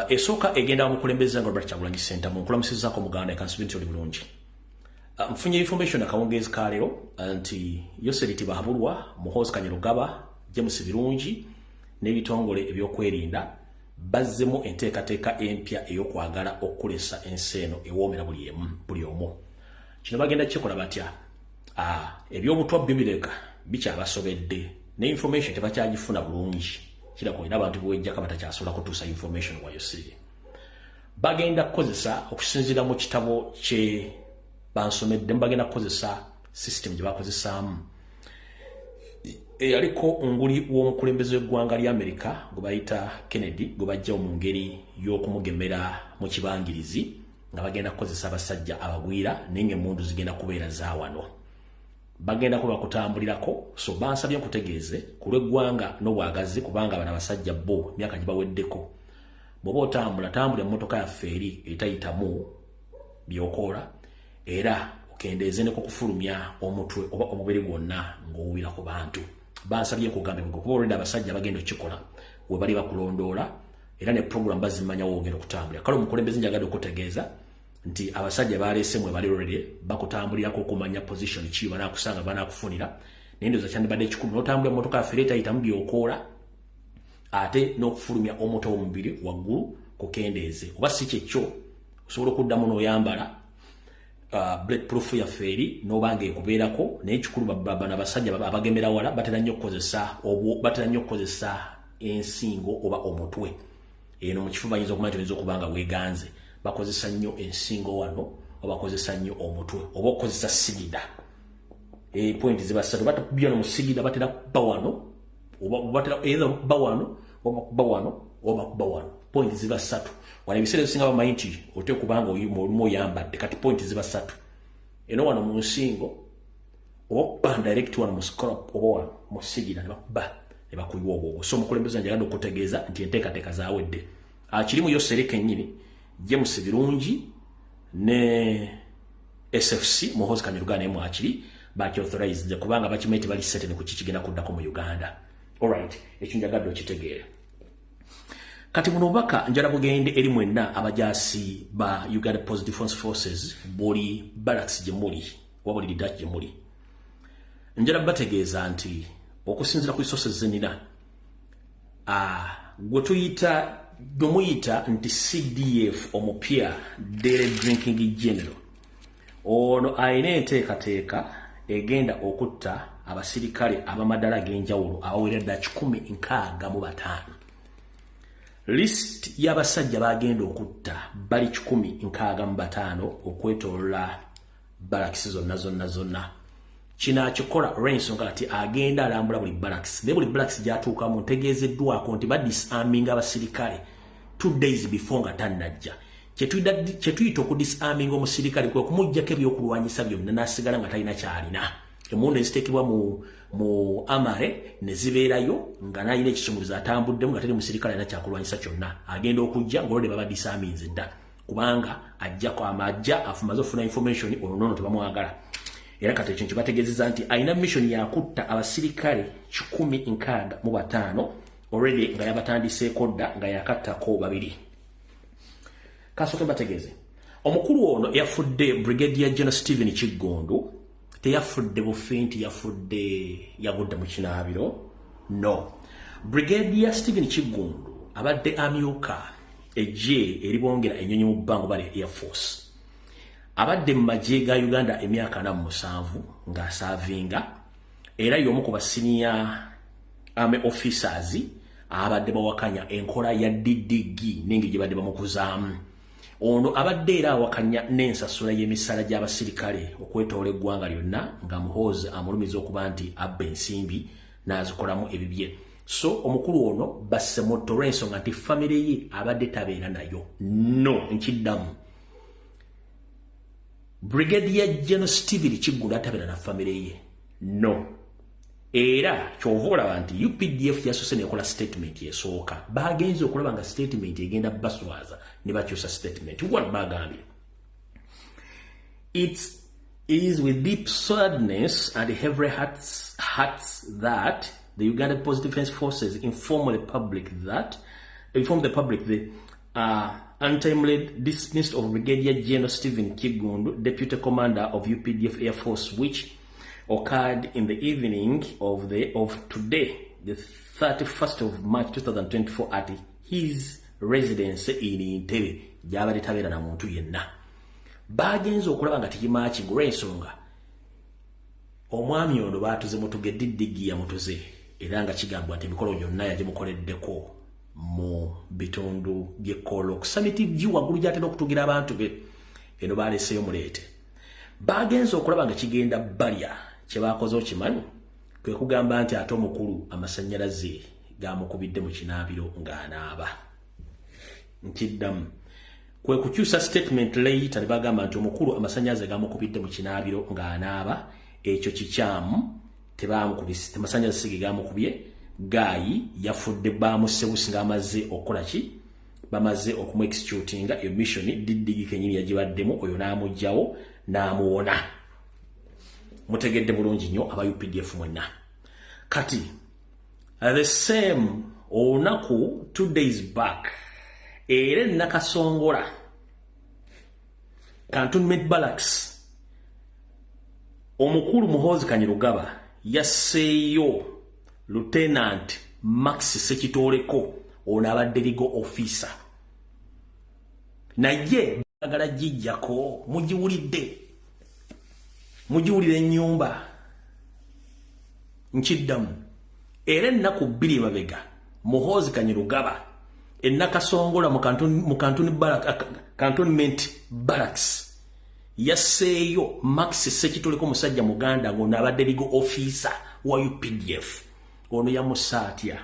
Esooka egenda mukulembeza nga Robert Kyagulanyi Center mu nkulamusizzaako Muganda ekansibi nti oli bulungi. Mfunye information akawungeezi ka leero nti Yoseriti Bahabulwa, Muhoozi Kanyerugaba, James Birungi n'ebitongole ebyokwerinda bazzemu enteekateeka empya ey'okwagala okukolesa ensi eno ewoomera buli omu. Kino bagenda kikola batya? Ebyobutwa bibireka bikyabasobedde ne information tebakyagifuna bulungi. Kirako ina abantu bwejjaka batakyasobola kutuusa information wa Yosiri. Bagenda kukozesa okusinziira mu kitabo kye bansomedde bagenda kukozesa system gye bakozesaamu. Yaliko nguli w'omukulembeze w'eggwanga lya Amerika gwe bayita Kennedy gwe bajja mu ngeri y'okumugemera mu kibangirizi nga bagenda kukozesa abasajja abagwira naye emmundu zigenda kubeera za wano. Bagenda kuba kutambulirako so bansabye nkutegeeze ku lw'eggwanga n'obwagazi kubanga bana basajja bo myaka gibaweddeko. Bw'oba otambula emmotoka yaffe eri etayitamu by'okola era okendeeze ne kukufulumya omutwe oba omubiri gwonna ng'owuwira ku bantu. Bansabye kugambe ngo kuba olwedde abasajja bagenda okikola we bali bakulondoola era ne program bazimanya woogenda okutambulira. Kale omukulembeze njagadde okutegeeza nti abasajja baleese mwe bali olwedde bakutambulirako okumanya position ki banaakusanga banaakufunira naye ndowooza kyandibadde ekikulu n'otambulira emmotoka yaffe etayitamu by'okoola ate n'okufulumya omutwe w'omubiri waggulu kukendeeze oba si kyekyo osobola okuddamu n'oyambala bulletproof ya feri n'obanga ekubeerako naye ekikulu bano abasajja abagemera wala batera nnyo okukozesa ensingo oba omutwe. Eno mu kifo bayinza okumanya tuyinza okubanga weeganze bakozesa nnyo ensingo wano oba bakozesa nnyo omutwe oba okukozesa sigida. Point ziba ssatu batabya no mu sigida batera kuba wano oba batera either kuba wano oba kuba wano oba kuba wano. Point ziba ssatu. Wano ebiseera ebisinga bamanyi nti ote kubanga olimu oyambadde kati point ziba ssatu. Eno wano mu nsingo oba kuba direct wano mu scalp oba wano mu sigida ne bakuyiwa obwo. So omukulembeze njagadde okutegeeza nti enteekateeka zaawedde. Kirimu Yoseri kennyini James Birungi ne SFC Muhoozi Kanyerugaba naye mwakiri baki authorized kubanga bakimeti bali set ne ku kikigenda kuddako mu Uganda. Alright, ekyo njagadde okitegeera. Kati muno baka njala bugende eri mwenna abajaasi ba Uganda Police Defence Forces boli barracks gye muli wabuli lidaki gye muli. Njala bategeeza nti okusinzira ku resources zenina gwe muyita nti CDF omupya Daily Drinking General ono ayina enteekateeka egenda okutta abasirikale abamadala ag'enjawulo abawerera 165. List y'abasajja bagenda okutta bali 165 okwetolola barracks zonna. Kino akikola olw'ensonga kati agenda alambula buli barracks. Ne buli barracks gy'atuukamu ntegeezeddwako nti badisarming abasirikale 2 days before nga tannajja. Kye tuyita okudisarming omusirikale kwe kumuggyako ebyokulwanyisa byonna n'asigala nga talina kyalina. Emmundu eziteekebwa mu amare ne zibeerayo nga n'alina ekisumuluzo atambuddemu nga teri musirikale alina kyakulwanyisa kyonna. Agenda okujja ng'olwedde baba disarminze dda kubanga ajjako amajja afumaze okufuna information olwo tebamwagala. Era kati ekyo kibategeezezza nti alina mission yakutta abasirikale 165 already nga yabatandiseeko dda nga yakattako 2. Kasooke bategeeze omukulu ono yafudde Brigadier General Stephen Kiggondo teyafudde bufi nti yagudde mu kinaabiro. No, Brigadier Stephen Kiggondo abadde amyuka ejje eribongera ennyonyi mu bbanga bali Air Force. Abadde mu magye ga Uganda emyaka 47 ng'asaavinga era y'omu ku basenior army officers abadde bawakanya enkola ya DDG n'engeri gye badde bamukuzaamu. Ono abadde era awakanya n'ensasula y'emisala gy'abasirikale okwetoola eggwanga lyonna nga Muhoozi amulumiza okuba nti abba ensimbi n'azikolamu ebibye. So omukulu ono basse motto olw'ensonga nti famire ye abadde tabeera nayo. No, nkiddamu. Brigadier General Stephen Kiggundu atabeera na famire ye. No. Era kyova olaba nti UPDF yasoose nekola statement esooka. Bagenze okulaba nga statement egenda baswaza ne bakyusa statement. What bagambye? It is with deep sadness and heavy hearts that the Uganda Post Defense Forces inform the public the untimely dismissed of Brigadier General Stephen Kiggundu, Deputy Commander of UPDF Air Force, which occurred in the evening of today, the 31st of March 2024, at his residence in Entebbe. Gyabadde tabeera na muntu yenna. Bagenze okulaba nga tekimaaki ng'olw'ensonga omwami ono baatuze mutuge DDG ya mutuze era nga kigambwa nti emikolo gyonna yagimukoleddeko mu bitundu by'ekkoolo okusamiti view waggulu gy'atera okutugira abantu be. Eno baaleseyo muleete. Bagenze okulaba nga kigenda balya kye baakoze okimanyi kwe kugamba nti ate omukulu amasannyalaze gaamukubidde mu kinaabiro ng'anaaba. Nkiddamu. Kwe kukyusa statement later ne bagamba nti omukulu amasannyalaze gaamukubidde mu kinaabiro ng'anaaba. Ekyo kikyamu tebaamukubise amasannyalaze sige gaamukubye. Gayi yafudde baamusebusi ng'amaze okukola ki? Bamaze okumu-executinga eyo mission DDG kenyini yagibaddemu oyo n'amugyawo n'amuwona. Mutegedde bulungi nnyo aba UPDF mwenna. Kati the same olunaku 2 days back era Nakasongola Cantonment Barracks omukulu Muhoozi Kanyirugaba yasseeyo Lieutenant Max Sekitooleko ono abadde legal officer. Naye bagala jijjako mugiwulire ennyumba. Nkiddamu. Era ennaku 2 mabega Muhoozi Kanyirugaba Nakasongola mu Cantonment Barracks yasseeyo Max Sekitooleko musajja Muganda ng'ono abadde legal officer wa UPDF. Ono yamussa atya.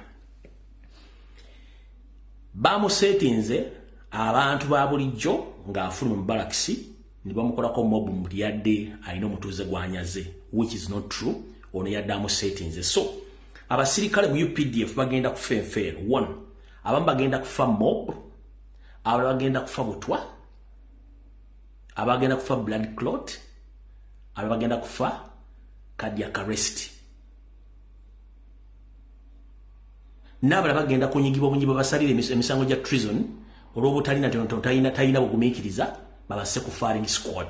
Bamusetinze abantu ba bulijjo ng'afuluma mu barracks ne bamukolako mob mu yadde alina omutuuze gwanyaze, which is not true. Ono yadde amusetinze. So abasirikale mu UPDF bagenda kufa enfeero. 1, abamu bagenda kufa mob, abalala bagenda kufa butwa, abagenda kufa blood clot, abalala bagenda kufa cardiac arrest. N'abalala bagenda kunyigibwa basalire emisango gya treason olw'obutalina talina bugumiikiriza babase ku firing squad.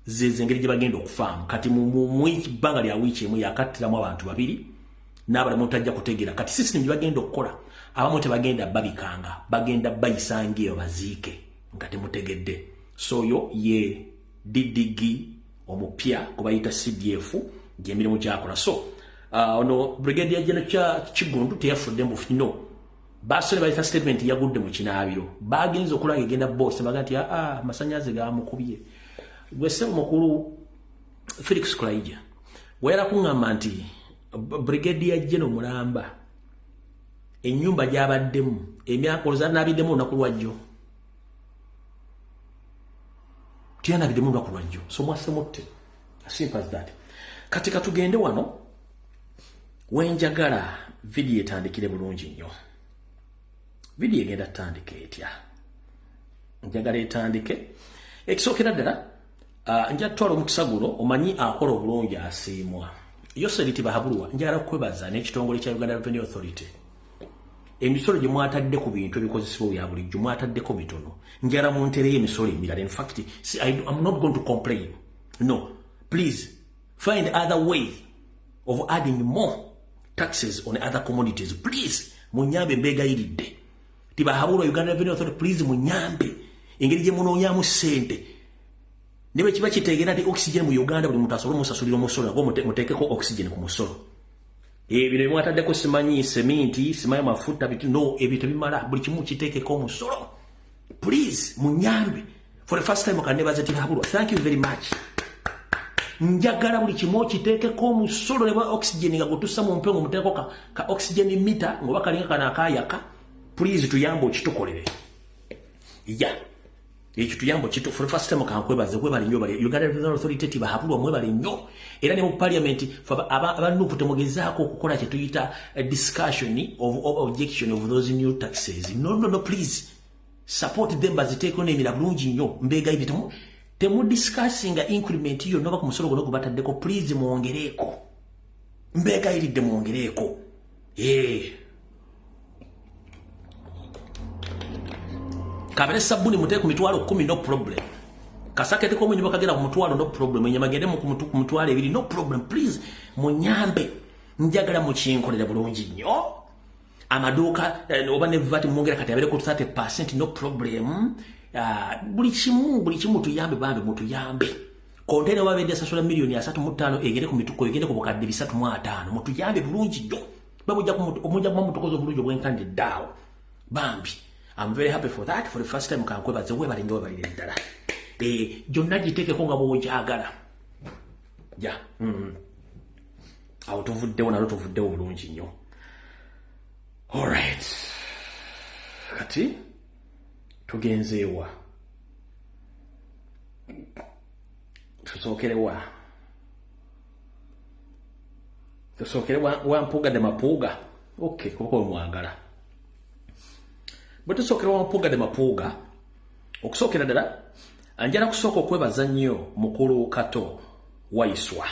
Zeze engeri gye bagenda okufaamu. Kati mu bbanga lya wiiki emu yakattiramu abantu 2 n'abalala mutajja kutegeera. Kati system gye bagenda okukola abamu tebagenda babikanga, bagenda bayisange eyo baziike nga temutegedde. So yo ye DDG omupya gwe bayita CDF gy'emirimu gyakola. So ono Brigadier General Kiggundu teyafudde mbufu. No. Basole bayita statement yagudde mu kinaabiro. Bagenze okulanga egenda boss baga nti masannyalaze gaamukubye. Gwese omukulu Felix Kulaija wera kuŋŋamba nti Brigadier General Mulamba ennyumba gy'abaddemu emyaka oluzanaabiddemu olunaku lwajjo. Tiyanabiddemu olunaku lwajjo. So mwasemutte. As simple as that. Kati katugende wano wenjagala video etandikire bulungi nnyo. Video egenda tandika etya. Njagala etandike. Ekisookera ddala nja tutwala omukisa guno omanyi akola obulungi asiimwa. Yoseriti Bahabulwa njagala kwebaza n'ekitongole kya Uganda Revenue Authority. Emisolo gye mwatadde ku bintu ebikozesebwa bya bulijjo mwataddeko mitono. Njagala muntereyo emisolo emirala. In fact, I'm not going to complain. No. Please find other way of adding more taxes on other commodities. Please munyambe mbegayiridde tibahabulwa Uganda Revenue Authority please munyambe engeri gye munoonyamu ssente niwe kiba kitegeera nti oxygen mu Uganda buli muntu asobola musasulira omusolo ngo muteekeko oxygen ku musolo bino mwataddeko simanyi seminti simanyi mafuta bitu no ebyo tebimala buli kimu kiteekeko omusolo please munyambe for the first time kannebaza tihabulwa thank you very much njagala buli kimu kiteekeko omusolo ne bwa oxygen nga gutussa mu mpengo muteeko ka oxygen meter ngoba kalinga kana akayaka please tuyambe okitukolere ekyo tuyambo kito for the first time kankwebaze kwebali nnyo bali Uganda Revenue Authority tibahabulwa mwebali nnyo era ne mu parliament abantu temugezaako okukola kye tuyita a discussion of objection of those new taxes no please support them baziteeko n'emira bulungi nnyo mbegayidi temu discussinga increment yo noba ku musolo gono gubataddeko please muongereeko mbegayiridde muongereeko kabere sabuni muteku mitwalo 10 no problem kasakete ko munyi bakagera ku mutwalo no problem enyama gende mu mutwalo ebiri no problem please munyambe njagala mu kinkolera bulungi nnyo amaduka oba ne VAT mwongera kati abere ku 30% no problem buli kimu tuyambe bambe mutuyambe kontene wabende sasula milioni 3.5 egere ku mituko egende ku bukadde 3.5 mutuyambe bulungi nnyo babujja mu mutukozo bulungi obwenkande dawo bambi I'm very happy for that. For the first time kankwebaze webali nnyo bali ddala jonna giteekeko nga bw'ojagala awo tuvuddewo nalo tuvuddewo bulungi nnyo alright kati tugenzeewa tusookerewa wa Mpuuga de Mapuuga okay kuba mwagala Bwetu sokera wa Mpuuga de Mapuuga okusokera ddala anjala kusooka okwebaza nnyo mukulu kato waiswa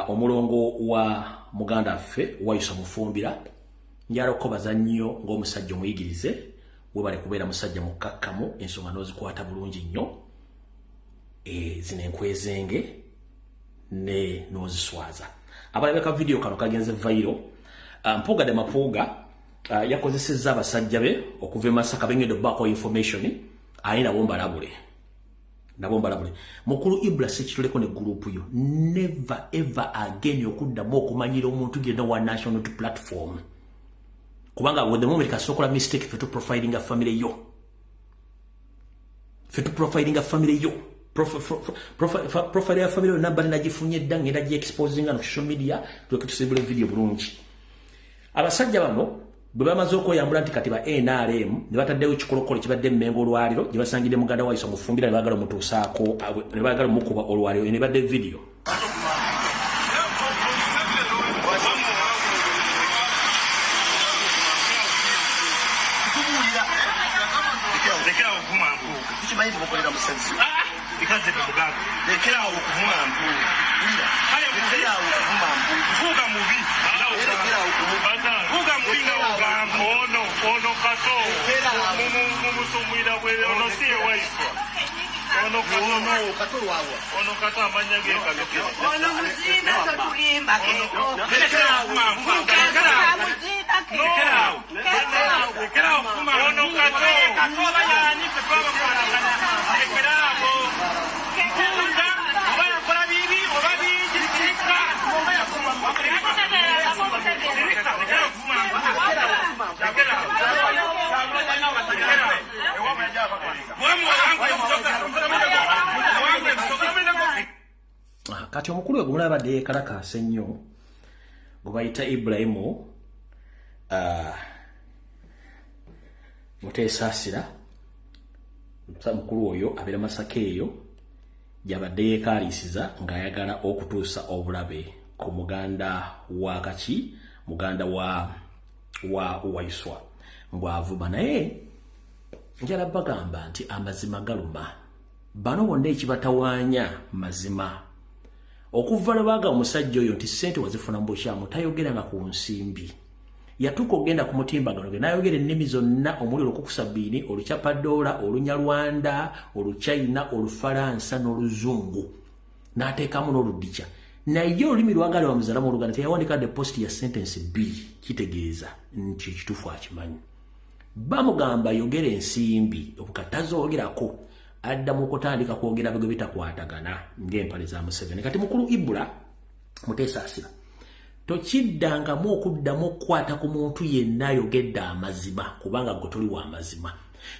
omulongo wa muganda ffe waiswa mufumbira njala okubaza nnyo ng'omusajja omuyigirize webale kubeera musajja mukkakkamu ensonga n'ozikwata bulungi nnyo zino enkwezenge ne n'oziswaza abalabeka video kano kagenze viral Mpuuga de Mapuuga yakozesezza abasajja be okuva e Masaka bengedde baako information ayi nabo mbalabule mukulu Ibra sekituleko ne group yo never ever again okuddamu okumanyira omuntu yenna wa national platform kubanga with the moment kasokola mistake fetu profiling a family yo profile ya family namba nagifunye ddange era exposing on social media tuketusibule video bulungi abasajja bano bwe bamaze okweyambula nti kati ba NRM ne bataddewo ekikolokolo kibadde Mmengo olwaliro gye basangidde muganda waiswa mufumbira ne baagala omutuusaako ne baagala omukuba olwaliro ne badde video kati omukulu we mulabadde yekalakaase nnyo gwe bayita Ibrahimu Muteesaasira mukulu oyo abeera Masaka eyo yabadde yeekaalisiza ng'ayagala okutuusa obulabe ku muganda wa kaki muganda wa waiswa mbwavuma naye njala bagamba nti amazima galuma bano bonna ekibatawaanya mazima okuva lwabaga omusajja oyo nti ssente wazifuna mbukyamu tayogeranga ku nsimbi yatuuka ogenda ku mutimbagano ge n'ayogera ennimi zonna omuli olukukusabbiini olucapadoola olunyarwanda oluchina olufalansa n'oluzungu n'ateekamu n'oluddica naye olulimi lwagala bamuzala mu Luganda teyawandika the post ya sentence B kitegeeza nti kituufu akimanyi. Bamugamba yogera ensimbi obukatazogerako adda mu kutandika kwogera bigwe bitakwatagana ng'empale za Museveni. Kati mukulu Ibula Muteesa asira tokiddangamu okuddamu okukwata ku muntu yenna ayogedde amazima kubanga gwe toli wa mazima.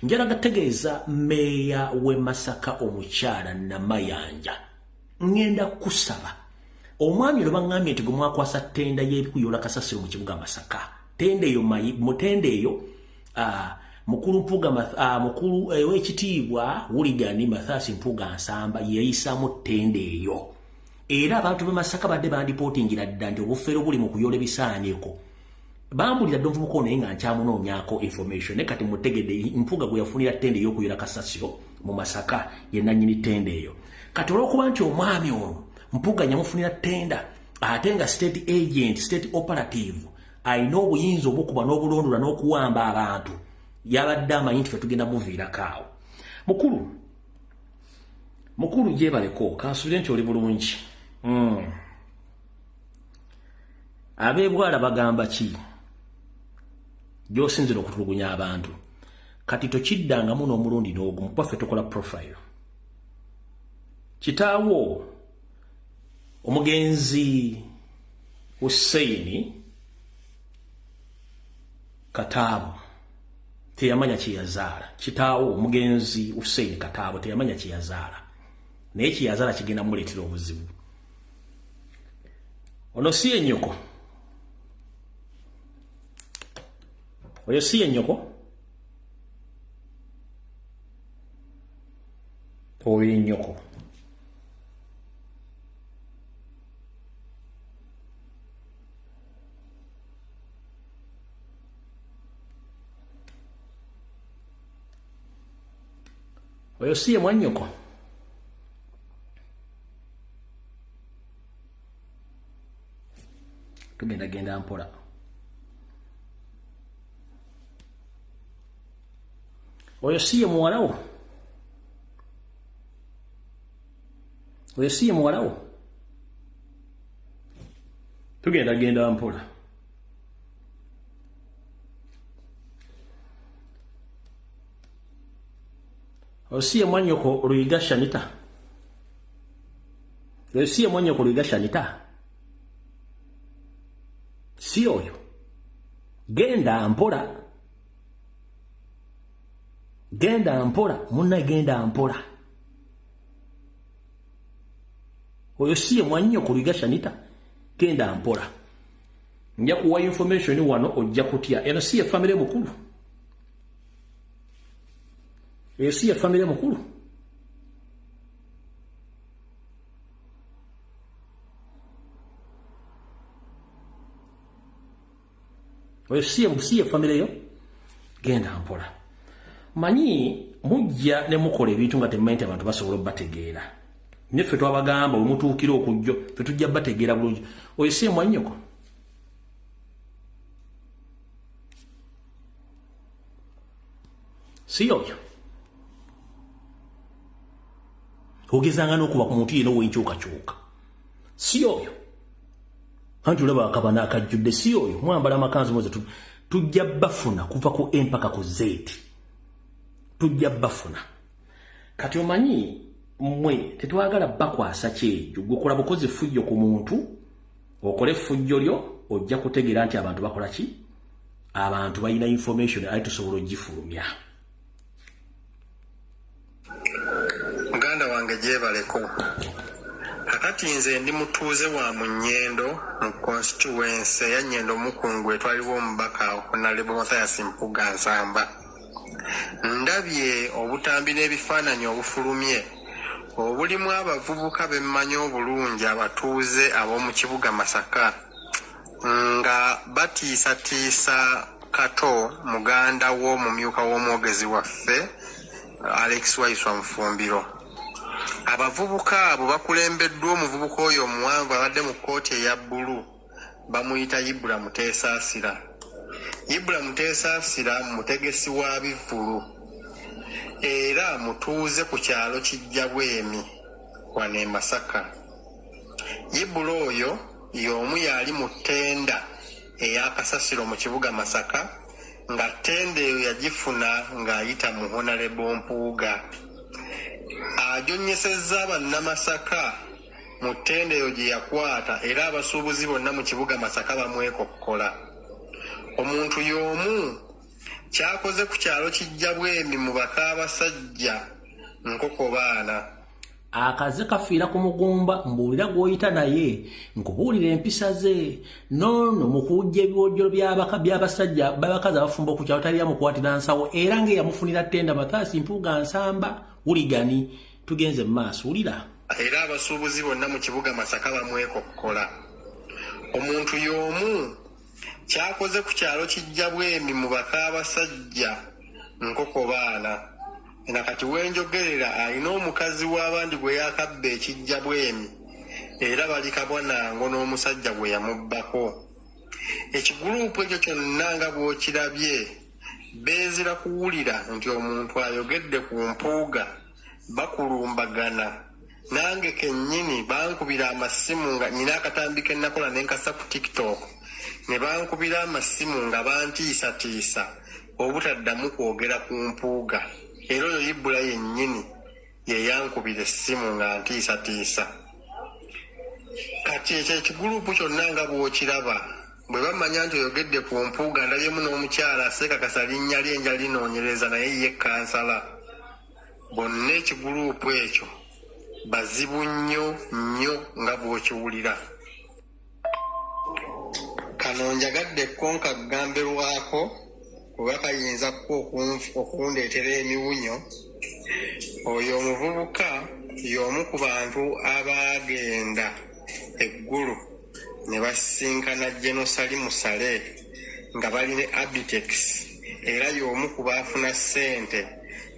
Njala gategeeza meya we Masaka omukyala Namayanja ngenda kusaba omwami lwe baŋŋambye nti gwe mwakwasa ttenda y'ebikuyola kasasiro mu kibuga Masaka. Ttenda eyo mutenda eyo mukulu Mpuuga mukulu w'ekitiibwa Wuligani Mathias Mpuuga Nsamba yeeyisamu ttenda eyo. Era abantu be Masaka badde bandipootingira dda nti obufeero buli mu kuyola ebisaaniiko. Bambulira dde omuvubuka ono nga nkyamunoonyaako information ne kati mutegedde Mpuuga gwe yafunira ttenda ey'okuyula kasasiro mu Masaka ye nannyini ttenda eyo. Kati olw'okuba nti omwami ono Mpuuga nyamufunira ttenda ate nga state agent state operative alina obuyinza obw'okuba n'obulondoola n'okuwamba abantu yabadde amanyi nti fe tugenda muviirako awo. Mukulu gyebaleko kansubire nti oli bulungi. Abeebwala bagamba ki gy'osinzira okutulugunya abantu kati tokiddangamu n'omulundi n'ogumu kuba ffe tukola profile. Kitaawo omugenzi Hussein Kataabo teyamanya kyeyazaala. Kitaawo omugenzi Hussein Kataabo teyamanya kyeyazaala naye kyeyazaala kigenda muleetera obuzibu. Ono si ye nnyoko, oyo si ye nnyoko, oyo nnyoko. Oyo si ye mwannyoko. Genda mpola. Oyo si ye muwalawo. Oyo si ye muwalawo. Genda mpola. Oyo si ye mwannyoko Luyiga Shanita. Oyo si ye mwannyoko Luyiga Shanita. Si oyo. Genda mpola. Genda mpola. Munna genda mpola. Oyo si ye mwannyoko Luyiga Shanita. Genda mpola. Nja kuwa information wano ojja kutya. Eno si ye family mukulu. Oyo si ye family mukulu. Oyo si ye family yo. Genda mpola. Manyi mujja ne mukola ebintu nga temumanyi abantu basobola obbategeera. Ne ffe twabagamba we mutuukira okujjo ffe tujja bategeera bulungi. Oyo si ye mwannyoko. Si oyo. Ogezanga n'okuba ku muntu yena ow'enkyukakyuka. Si oyo. Anti olaba akabana akajjudde si oyo. Mwambala amakanzu moze tujja bafuna kuva ku empaka ku zeeti. Tujja bafuna. Kati omanyi mmwe tetwagala bakwasa kyejo. Gukola bukozi fujjo ku muntu. Okole fujjo lyo ojja kutegeera nti abantu bakola ki? Abantu balina information ayi tusobola ogifulumya. Muganda wange gyebaleko. Kakati nze ndi mutuuze wa Munyendo mu constituency ya Nyendo Mukungwe twaliwo omubaka Honorable Mathias Mpuuga Nsamba. Ndabye obutambi n'ebifaananyi obufulumye obulimu abavubuka bemmanyi obulungi abatuuze ab'omu kibuga Masaka nga batiisatiisa Kato muganda w'omumyuka w'omwogezi waffe Alex Waiswa Mufumbiro. Abavubuka abo bakulembeddwa omuvubuka oyo omuwanvu abadde mu kkooti eya bbulu bamuyita Ibula Muteesa Asira. Ibula Muteesa Asira mutegesi wa bivvulu era mutuuze ku kyalo kijja bwemi wane Masaka. Yibula oyo y'omu yali mu ttenda ey'akasasiro mu kibuga Masaka nga ttenda eyo yagifuna ng'ayita mu Honorable Mpuuga. Ajonnyesezza bannamasaka mu ttenda eyo gye yakwata era abasuubuzi bonna mu kibuga Masaka bamwekokkola. Omuntu y'omu kyakoze ku kyalo kijja bwemi mu baka abasajja nkoko baana. Akaze kafiira ku mugumba mbuulira gw'oyita naye nkubuulira empisa ze nono mu kujja ebiwojjolo by'abasajja babakazi abafumba ku kyalo tali yamukwatira nsawo era ng'eyamufunira ttenda Mathaasi Mpuuga Nsamba wuligani. Tugenze mu maaso wulira. Era abasuubuzi bonna mu kibuga Masaka bamwekokkola. Omuntu y'omu kyakoze ku kyalo kijja bwemi mu baka abasajja nkoko baana. Nakati wenjogerera alina omukazi w'abandi gwe yakabba ekijja bwemi era bali kabwanango n'omusajja gwe yamubbako. Ekiguruupu ekyo kyonna nga bw'okirabye beezira kuwulira nti omuntu ayogedde ku Mpuuga bakulumbagana. Nange kennyini bankubira amasimu nga nina akatambi ke nakola ne nkassa ku TikTok ne bankubira amasimu nga bantiisatiisa obutaddamu kwogera ku Mpuuga. Era oyo Yibula yennyini ye yankubira essimu nga ntiisatiisa. Kati ekyo ekiguruupu kyonna nga bw'okiraba bwe bamanya nti oyogedde ku Mpuuga, ndabyemu n'omukyala aseekakasa linnya lye nja linoonyereza naye ye kansala. Bonna ekiguruupu ekyo bazibu nnyo nga bw'okiwulira. Kano njagaddeko nkaggamberwako kuba kayinzako okundeetera emiwunyo. Oyo omuvubuka y'omu ku bantu abaagenda eggulu ne basisinkana Genosali Musale nga bali ne Abitex era y'omu ku baafuna ssente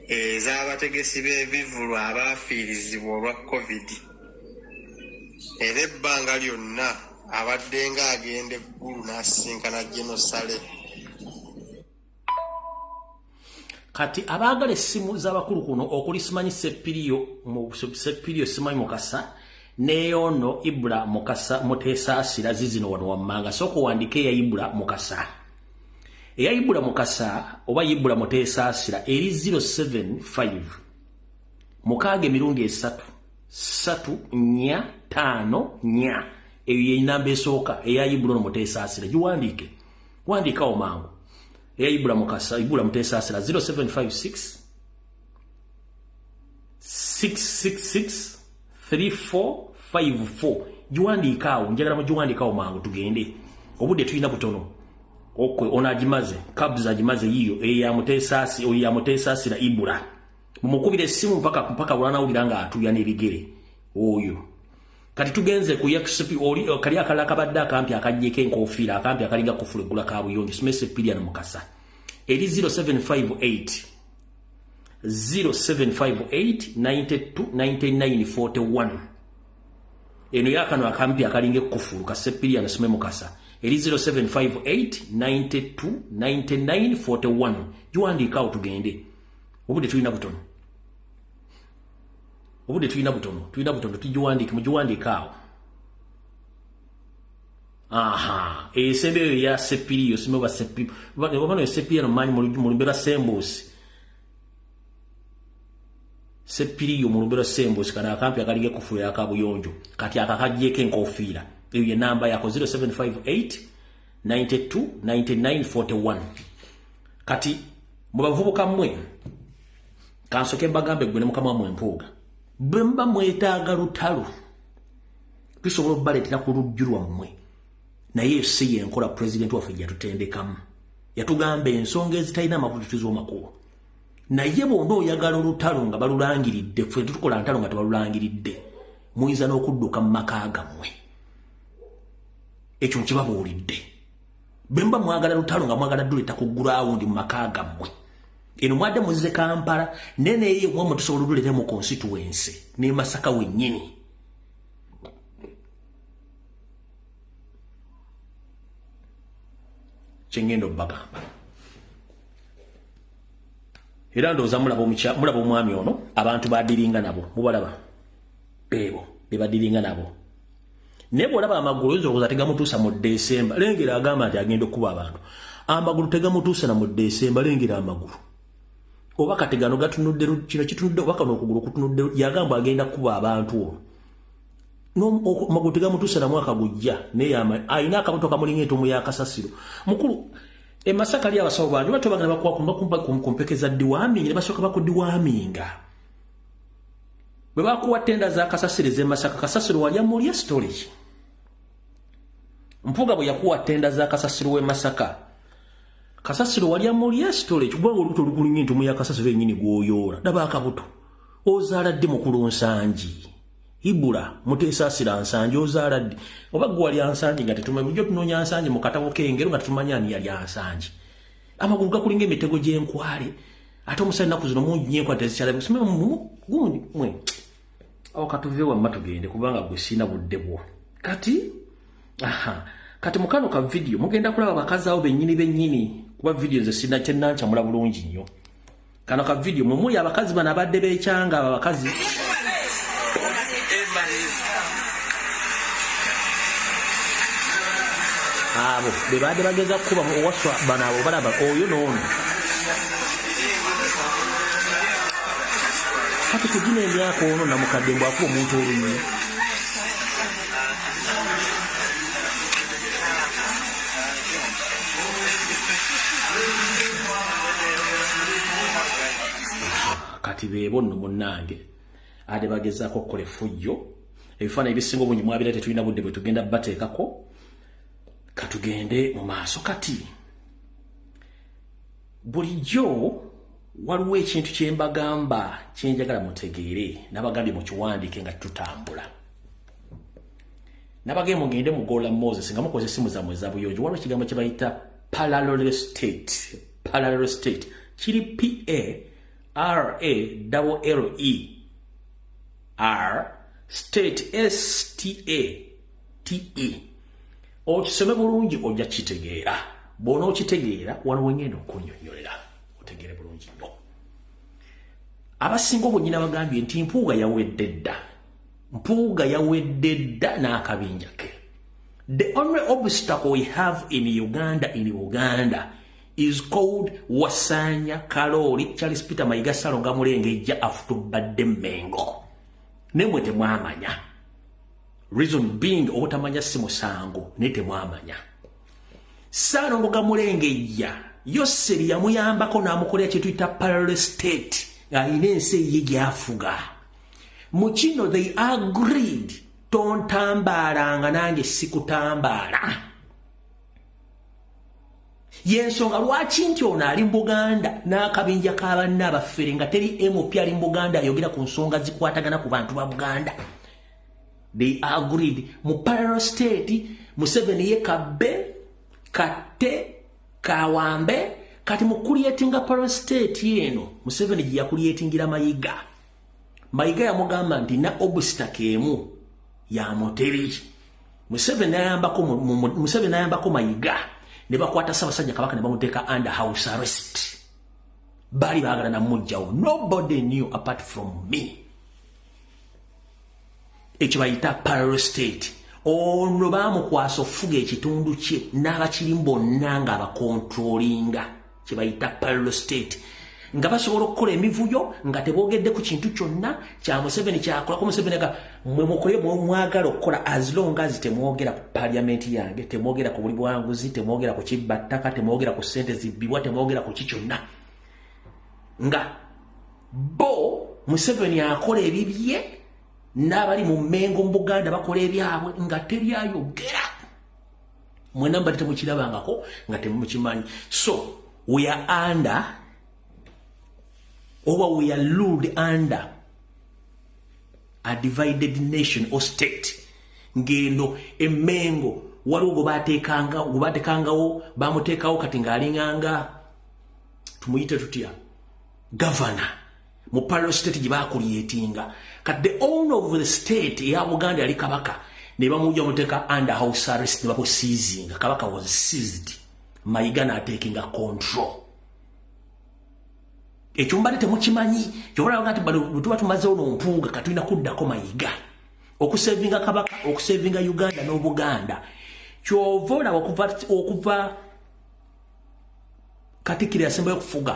ez'abategesi b'ebivvulu abaafiirizibwa olwa COVID. Era ebbanga lyonna abadde ng'agenda eggulu n'asisinkana Genosale. Kati abaagala essimu z'abakulu kuno okuli simanyi Seppiriyo simanyi Mukasa neyono Ibula Mukasa Muteesaasira zizino wano wammanga sooka wandike eya Ibula Mukasa. Eya Ibula Mukasa oba Ibula Muteesaasira eri 075 mukaaga emirundi 3 4 5 4. Eyo ye namba esooka eya Ibula Muteesaasira giwandiike. Wandikawo mangu. Eya Ibula Mukasa Ibula Muteesaasira 0756 666 3454. Giwandiikaawo njagala mu giwandiikaawo mangu tugende. Obudde tulina butono. Okwe onagimaze kabza agimaze yiyo eya Muteesaasira oyo ya Muteesaasira Ibula. Mumukubira essimu mpaka bulana ulira nga atuya n'ebigere oyo. Kati tugenze ku yakusipi oli kali akala kabadde akampi akajjeko enkofiira akampi akalinga kufulegula ka buyonjo simese Seppiriyo Mukasa eri 0758 92 9941. Eno yakano akampi akalinga kufulu ka Seppiriyo Mukasa eri 0758 92 9941. Juandika utugende. Obudde tulina butono. Obudde tulina butono tugiwandiike mugiwandiikaawo. Aha, esembeyo ya Seppiriyo simba Seppiriyo bano Seppiriyo manyi mu lumbera Sembusi. Seppiriyo mu lumbera Sembusi kana akampi akalige kufulu ya kabuyonjo kati akakajjeko enkofiira. Eyo ye namba yako 0758 92 9941. Kati mubavubuka mmwe kansoke mbagambe gwe ne mukama mmwe Mpuuga. Bemba mwetaaga lutalo tusobola okubaletera ku lujju lwammwe naye si yenkola president waffe yatutendekamu yatugamba ensonga ezitalina amakulu makulu naye bomba oyagala olutalo nga balulangiridde ffe tutukola ntalo nga tebalulangiridde muyinza n'okudduka mu maka gammwe. Ekyo nkibabuulidde. Bemba mwagala lutalo nga mwagala duleta ku ground mu maka gammwe. Eno mwadde muzize Kampala nene ye mwa tusobola duleta mu constituency ne Masaka wennyini. Chengendo bagamba. Era ndowooza mulaba omwami ono abantu badiringa nabo mubalaba. Bebo bebadiringa nabo. Nebo laba amagulu zo kuzatega mutusa mu December lengera agamba ati agenda kuba abantu amagulu tega mutusa na mu December lengera amagulu oba kategano gatunudde kino kitunudde oba kano okugulu kutunudde yagamba agenda kuba abantu no magulu tega mutusa na mwaka gujja ne yama ayina akamotoka mulinga etumu ya kasasiro mukulu Masaka ali abasawo bantu batobagana bakuwa kumpekeza diwami ne basoka bakudiwaminga bwe bakuwa tenda za kasasirize Masaka kasasiro walya muri story Mpuuga bwe yakuwa tenda za kasasiro we Masaka kasasiro walya muri story kubanga oluto lukulinga entumu ya kasasiro yenyini gwoyora daba akabuto ozala ddi mukulu nsanji Ibula mutesasira nsanji ozala ddi oba gwali ansanji nga tetumanyi bujjo tunonya ansanji mu katabo k'engero nga tetumanya ani yali ansanji amagulu gakulinga emitego gy'enkwale ate omusali naku zino mungi nnyo enkwale tezikyala bisime gundi mwe awo katuve wamma tugende kubanga gwe sina budde bwo kati kati mukano ka video mugenda kulaba bakazi awo bennyini kuba video nze sina kyenancamula bulungi nnyo kano ka video mwe muli abakazi bano abadde beekyanga abakazi abo bebadde bageza kuba owaswa bano abo balaba oyo noono kati tugina emyaka ono namukadde mbw akuba omuntu olumu kati beebo nno munnange ade bagezaako okukola effujjo ebifaananyi ebisinga obungi mwabira tetulina budde bwe tugenda bateekako katugende mu maaso kati bulijjo waliwo ekintu kyembagamba kyenjagala mutegeere nabagambye mu kiwandiike nga tutambula nabagambye mugende mugola Moses nga mukoze essimu zammwe ezabuyonjo waliwo ekigambo kye bayita parallel state kiri PARALLER state STATE okisome bulungi ojja kitegeera bw'ona okitegeera waliwo ngenda okunnyonnyolera otegeere bulungi nnyo abasinga obwennyina bagambye nti Mpuuga yawedde dda n'akabinja ke. The only obstacle we have in Uganda is called Wasanya Kalori Charles Peter Mayiga Salonga Mulengejja afutubadde Mengo nemwe temwamanya. Reason being obutamanya si musango ne temwamanya. Salonga Mulengejja Yoseri yamuyambako n'amukolera kye tuyita parallel state alina ensi ye gy'afuga. Mu kino they agreed tontambalanga nange sikutambaala. Yensonga lwaki nti ono ali mu Buganda n'akabinja k'abanne abafere nga teri MOP ali mu Buganda ayogera ku nsonga zikwatagana ku bantu ba Buganda. They agreed mu parallel state Museveni ye kabbe kate kawambe kati mu creatinga parallel state yeno Museveni gye yakuliyetingira Mayiga. Mayiga yamugamba nti na obstacle emu ya moteri. Museveni ayambako Mayiga ne bakwata Ssaabasajja Kabaka ne bamuteeka under house arrest. Bali baagala na mujjawo. Nobody knew apart from me. Ekyo bayita parallel state. Ono baamukwasa ofuga ekitundu kye n'abakiri bonna nga abakontrolinga. Kye bayita parallel state. Nga basobola okukola emivuyo nga teboogedde ku kintu kyonna kya Museveni kyakolako. Museveni nga mwe mukole mwagala okukola as long as temwogera ku parliament yange, temwogera ku buli bwanguzi, temwogera ku kibbattaka, temwogera ku ssente zibbibwa, temwogera ku kikyonna. Nga bo Museveni akola ebibye n'abali mu Mengo mu Buganda bakola ebyabwe nga teryayogera. Mwena mbadde temukirabangako nga temukimanyi. So we are under or we are ruled under a divided nation or state. Ngeno emengo waliwo gobatekangawo bamutekawo kati ng'alinganga tumuyite tutya governor mu parallel state gye bakuliyetinga. Kati the owner of the state ya Buganda yali Kabaka ne bamujja muteka under house arrest ne babo seizing. Kabaka was seized. Mayiga na taking a control. Ekyo mbadde temukimanyi kyobala ngati bado tuba tumaze ono Mpuuga katulina kuddako Mayiga okusevinga kabaka okusevinga Uganda n'Obuganda kyovola okuva Katikkiro yasembayo okufuga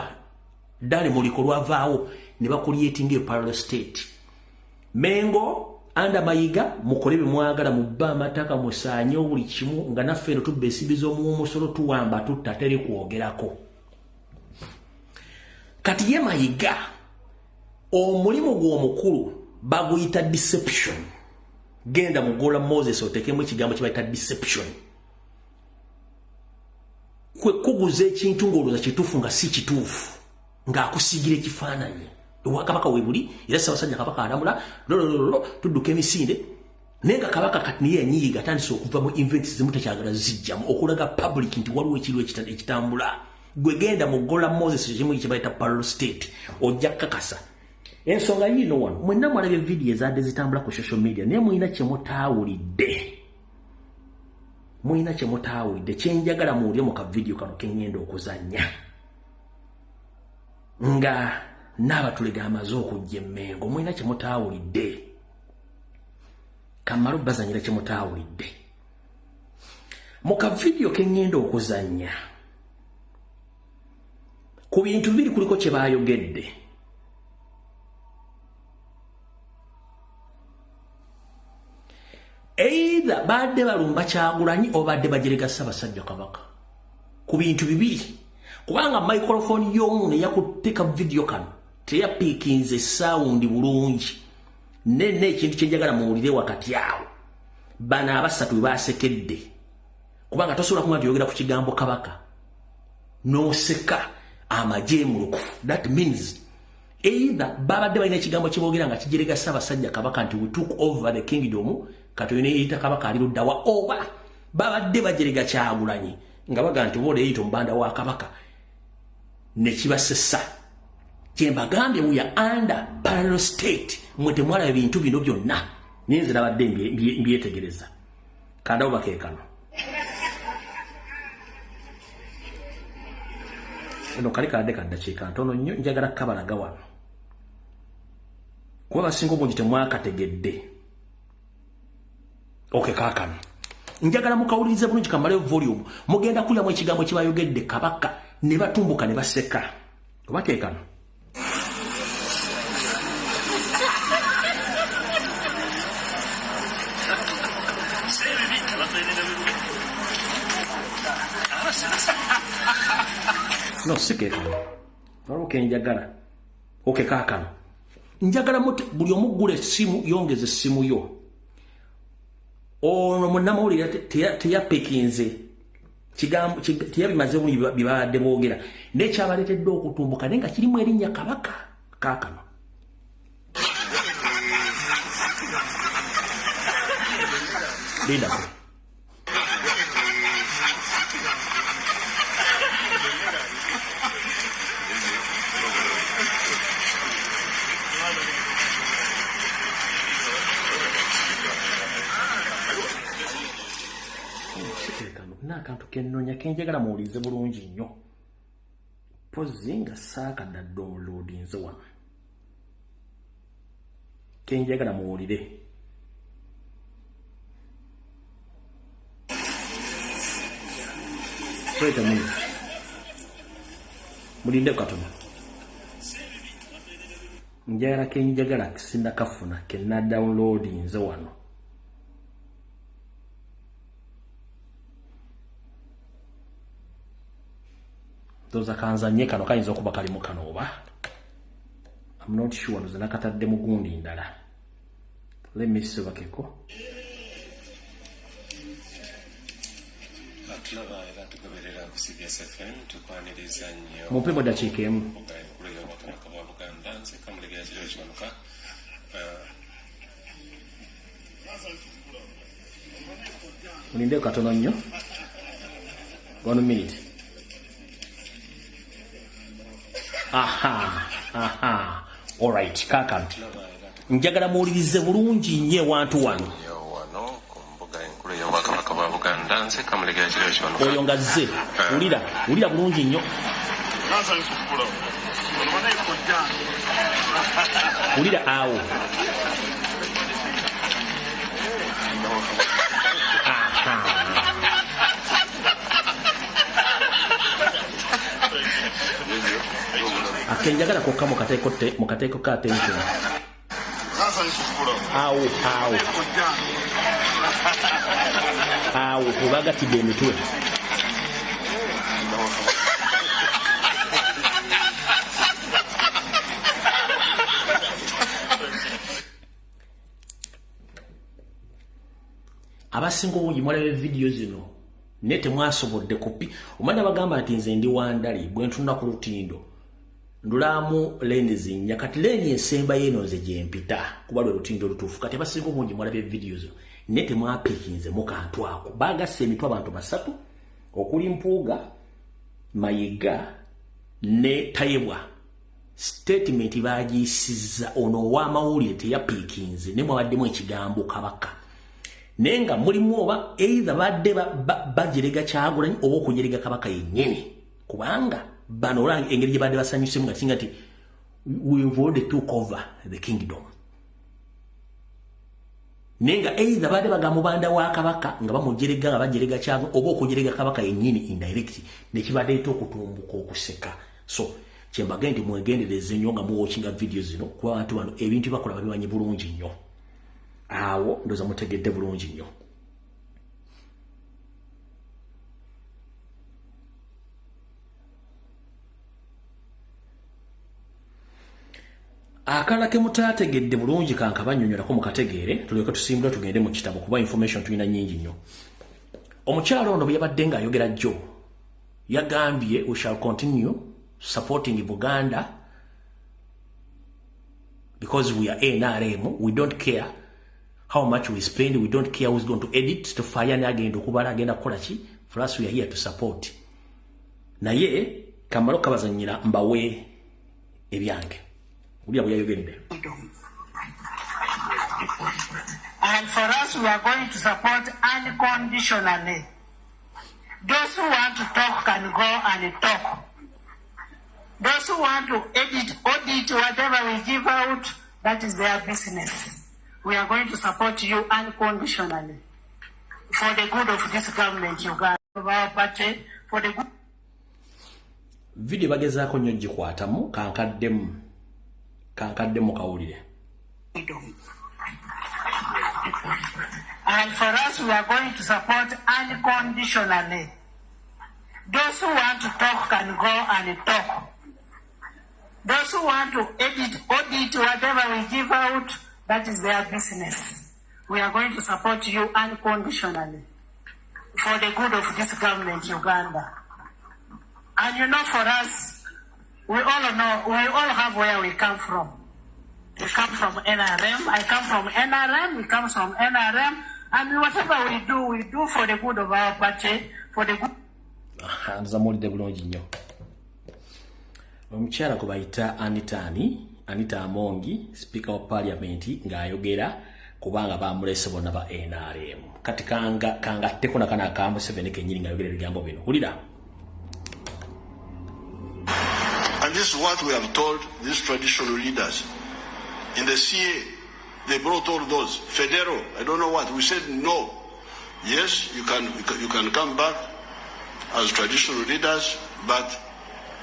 dali muliko lwavaawo ne bakuliyetinga parallel state Mengo anda Mayiga mukole bimwagala mubba amataka musaanye buli kimu nga naffe eno tubba esibizo mu musolo tuwamba tutta teri kwogerako kati ye Mayiga omulimu gw'omukulu baguyita deception genda mugola Moses otekemu ekigambo kibayita deception kwe kuguza ekintu ng'olooza kituufu nga si kituufu ng'akusigira ekifaananyi Kabaka webuli era Ssaabasajja Kabaka alamula tudduka emisinde naye nga Kabaka kati niye yanyiiga atandise okuva mu events zimu takyagala zijjamu okulaga public nti waliwo ekiriwo ekitambula gwe genda mugola Moses kimu kibayita parallel state ojja kakasa ensonga yino wano mwenna mwalabye video ezadde zitambula ku social media naye mulina kye mutaawulidde kyenjagala muwulire mu kavidiyo kano kengenda okuzannya nga n'abatulega amaze okujja Mengo mulina kye mutaawulidde kamala bazanyira kye mutaawulidde mu kavidiyo kengenda okuzannya ku bintu biri kuliko kye baayogedde either badde balumba Kyagulanyi obadde bajerega Ssaabasajja Kabaka ku bintu bibiri kubanga microphone y'omu ne yakuteka video kano teyapiikinze sound bulungi nene ekintu kyenjagala muwulire wakati awo bana abasatu basekedde kubanga tosobola kumanya nti yogera ku kigambo Kabaka n'oseka amagye mulukufu that means either babadde balina ekigambo kyeboogera nga kijerega Ssaabasajja Kabaka nti we took over the kingdom kati oyina eyita Kabaka ali luddawa oba babadde bajerega Kyagulanyi nga baga nti oba oleyita omubanda wa Kabaka ne kibasesa kyembagambye we are under parallel state mwe temwalaba ebintu bino byonna naye nze nabadde mbyetegereza kandawo bakeekano eno kali kadde kaddakiika ntono nnyo njagala kabalaga wano kuba basinga obungi temwakategedde kaakano njagala mukawulirize bulungi kamaleyo volume mugenda kulyamu ekigambo kibayogedde Kabaka ne batumbuka ne baseka obateekano no sikeekano waliwo kenjagala kaakano njagala buli omugula essimu yongeza essimu yo ono munnamawulire teyapekinze kigambo teyabimaze bulungi bibadde boogera nekyabaleetedde okutumbuka naye nga kirimu erinnya Kabaka kaakano lindako n'akantu kennonya kenjagala muwulirize bulungi nnyo pozi nga saakadda downloadinze wano kenjagala muwulire wait a minute mulinde katono njagala kenjagala kisinda kafuna kenna downloadinze wano toza kanzanye kano kayinza okuba kalimu kano oba I'm not sure nze nakatadde mu gundi ndala let me see bakeko mumpe mu dakiika emu mulinde katono nnyo 1 minute all right kaakano njagala muwulirize bulungi nnyo ewantu wano oyo nga zze wulira bulungi nnyo wulira awo akenjagala kokka mukateeko ka attention awo webagatidde emitwe abasinga obungi mwalaba vidiyo zino naye temwasobodde kupi omwana bagamba nti nze ndi wandali bwe ntunula ku lutindo ndulamu leeni zinnya kati leeni ensemba yeeno nze gyempita kuba lwe lutindo lutuufu kati abasinga obungi mwalaba vidiyo zino naye temwapikinze mu kantu ako baagasse emitwe abantu basatu okuli Mpuuga Mayiga ne Tayebwa statement baagiyisizza ono ow'amawulire teyapiikinze ne mwabaddemu ekigambo kabaka naye nga mulimu oba either badde bajerega Kyagulanyi oba okujerega kabaka yennyini kubanga bano olange engeri gye badde basanyusemu nga kinga nti we've already took over the kingdom naye nga either badde bagamubanda wa kabaka nga bamujerega nga bajerega Kyagulanyi oba okujerega kabaka yennyini indirect nekibaddeeta okutumbuka okuseka so kyembage nti mwegendereze nnyo nga muwatchinga video zino kuba abantu bano ebintu bakola babimanyi bulungi nnyo awo ndoza mutegedde bulungi nnyo akala ke mutategedde bulungi kankabanyonyolako mukategeere tuleke tusimbula tugende mu kitabo kuba information tulina nyingi nnyo omukyalo ono bwe yabadde ng'ayogera jjo yagambye we shall continue supporting Buganda because we are NRM. We don't care how much we spend. We don't care who's going to edit to fire again to kubala agenda kolachi. For us, we are here to support. Na ye kamaro kabazanyira mbawe ebyange. Uli abuya yogende. And for us, we are going to support unconditionally. Those who want to talk can go and talk. Those who want to audit whatever we give out, that is their business. We are going to support you unconditionally for the good of this government, Uganda, of our party, for the good. Video bagezaako nnyo gikwatamu kankaddemu kawulire. And for us, we are going to support unconditionally. Those who want to talk can go and talk. Those who want to audit whatever we give out, that is their business. We are going to support you unconditionally for the good of this government, Uganda. And you know, for us, we all know, we all have where we come from. We come from NRM, I come from NRM, we come from NRM, and whatever we do for the good of our party, for the good. Nzamulidde bulungi nnyo. Omukyala kubayita Anita Amongi, Speaker of Parliament, ng'ayogera kubanga bamulese bonna ba NRM. Kati kangatteko nakana akamu 7 kenyini ng'ayogera ebigambo bino. Hulira. And this is what we have told these traditional leaders. In the CA, they brought all those. Federo, I don't know what. We said no. Yes, you can come back as traditional leaders, but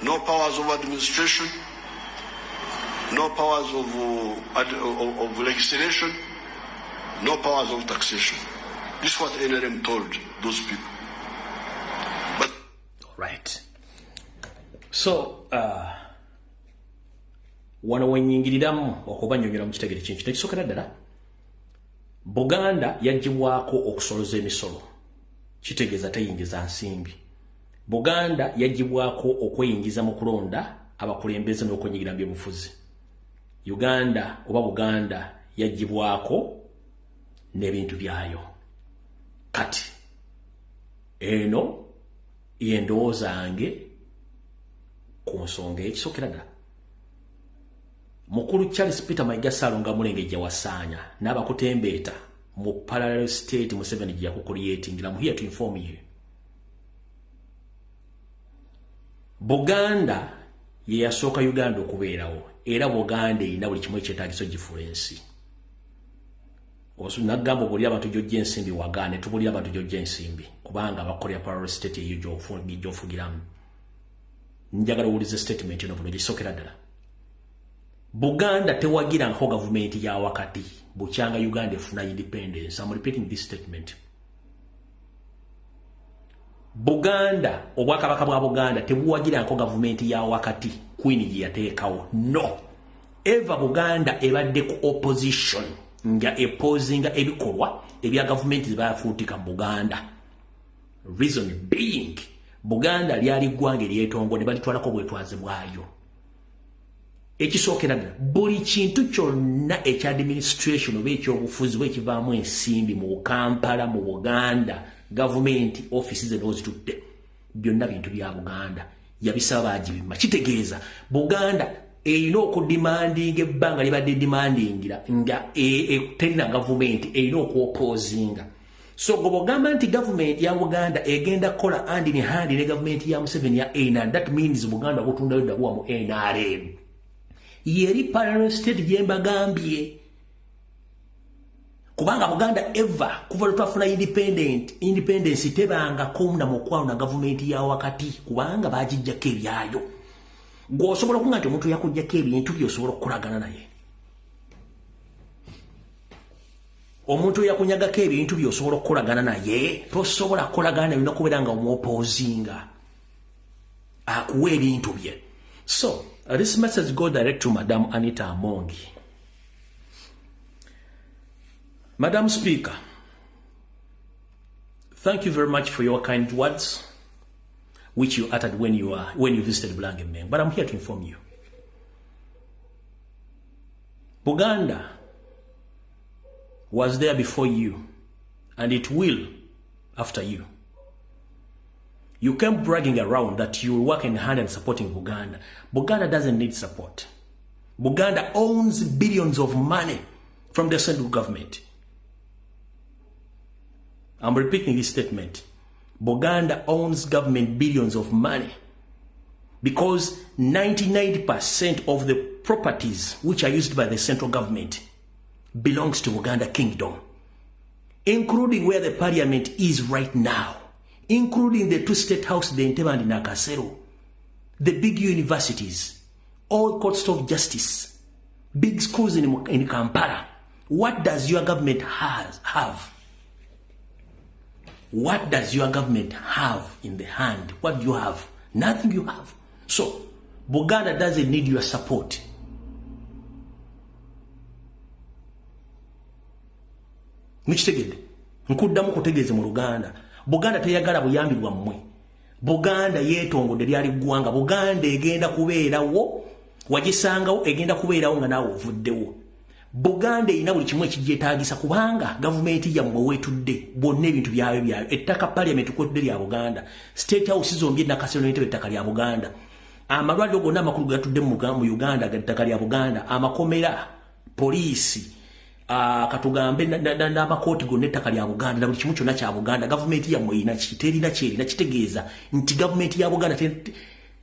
no powers of administration, no powers of legislation, no powers of taxation. This is what NRM told those people. But all right. So, wano wenyingiriramu okubanyonyera mu kitegere kintu tekisokera ddala Buganda yagibwako okusoloza emisolo kitegeeza tayingiza nsimbi. Buganda yagibwako okweyingiza mu kulonda abakulembeze n'okwenyigira mu byobufuzi. Uganda oba Buganda yagibwako n'ebintu byayo. Kati eno yendowooza yange ku nsonga ekisokera ddala. Mukulu Charles Peter Mayiga Salonga mulenge gye wasaanya n'abakutembeeta mu parallel state mu 7 gye yakucreating. I'm here to inform you. Buganda ye yasooka Uganda okubeerawo era Buganda erina buli kimu ekyetaagiso gifulensi. Nagamba buli abantu jojja ensimbi wagaane tubuli abantu jojja ensimbi kubanga bakolera parallel state eyo gy'ofugiramu. Njagala owulize statement eno bulungi sokera ddala. Buganda tewagira nko gavumenti ya wakati bukyanga Uganda efuna independence. I'm repeating this statement. Buganda obwakabaka bwa Buganda tebuwagira nko gavumenti ya wakati Queen gye yateekawo. No. Eva Buganda ebadde ku opposition nga opposinga ebikolwa ebya gavumenti zibafuutika mu Buganda. Reason being Buganda lyali ggwanga eryetongo ne balitwalako bwetwaze bwayo. Ekisookera ddala buli kintu kyonna ekya administration oba ekyobufuzi bwe kivaamu ensimbi mu Kampala mu Buganda gavumenti offices ezitutte byonna bintu bya Buganda yabisaba bagibima. Kitegeeza Buganda erina okudimandinga ebbanga libadde demandingira nga terina gavumenti erina okuopposinga. So gobogamba nti gavumenti ya Buganda egenda kola hand in hand ne gavumenti ya Museveni ya NRM, that means Buganda okutundayo ddawa mu NRM. Yeri parallel state jembagambye. Kubanga Buganda ever kuva lutafuna independence tebanga komna mukwawo na gavumenti ya wakati kubanga bagijjako ebyayo. Gwosobola okunga nti omuntu yakujjako ebintu byosobola okukolagana naye. Omuntu yakunyagako ebintu byosobola okukolagana naye tosobola kukolagana naye nokubeera nga omuopposinga akuwa ebintu bye. So this message go direct to Madam Anita Amongi. Madam Speaker, thank you very much for your kind words which you uttered when you visited Bulang'Emmengo. But I'm here to inform you. Buganda was there before you, and it will after you. You came bragging around that you will work in hand and supporting Buganda. Buganda doesn't need support. Buganda owns billions of money from the central government. I'm repeating this statement. Buganda owns government billions of money because 99% of the properties which are used by the central government belongs to Buganda Kingdom, including where the parliament is right now, including the two state houses, the Entebbe and Nakasero, the big universities, all courts of justice, big schools in Kampala. What does your government have? What does your government have in the hand? What do you have? Nothing you have. So, Buganda doesn't need your support. Mukitegedde nkuddamu kutegeeze mu Luganda Buganda teyagala buyambi bwammwe. Buganda yeetongodde lyali ggwanga. Buganda egenda kubeerawo wagisangawo egenda kubeerawo nga naawe ovuddewo. Buganda erina buli kimu ekigyetaagisa kubanga gavumenti yammwe weetudde bonna ebintu byayo ettaka parliament kwetudde lya Buganda, state house zombi Nakasero n'Entebbe ettaka lya Buganda, amalwaliro gonna amakulu gatudde mu Uganda ettaka lya Buganda, amakomera, poliisi, katugambe n'amakooti gonna ettaka lya Buganda na buli kimu kyonna kya Buganda. Gavumenti yammwe erina terina kyerina. Kitegeeza nti gavumenti ya Buganda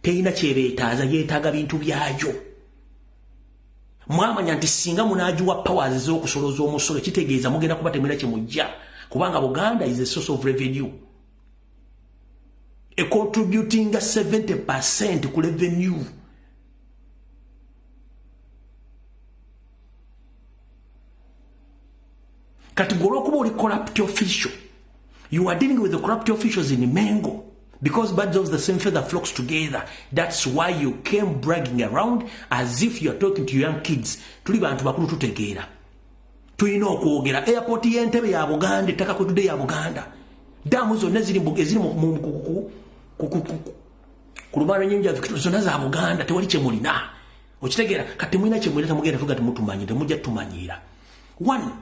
terina kyebeetaaza, yeetaaga bintu byayo. Mwamanya nti singa munagiwa powers ez'okusoloza omusolo kitegeeza mugenda kuba temwina kye mujja kubanga Buganda is a source of revenue, contributing 70% ku revenue. Kati olw'okuba oli corrupt official, you are dealing with the corrupt officials in Mengo. Because birds of the same feather flocks together. That's why you came bragging around as if you are talking to young kids. Tuli bantu bakulu tutegeera. Tulina okwogera airport y'Entebbe ya Buganda, ettaka kwetudde ya Buganda. Damu zonna ziri ku lubalama lw'ennyanja Victoria zonna za Buganda, tewali kye mulina. Okitegeera kati mulina kye mulina temugenda tuga temutumanyi temujja tumanyiira. One,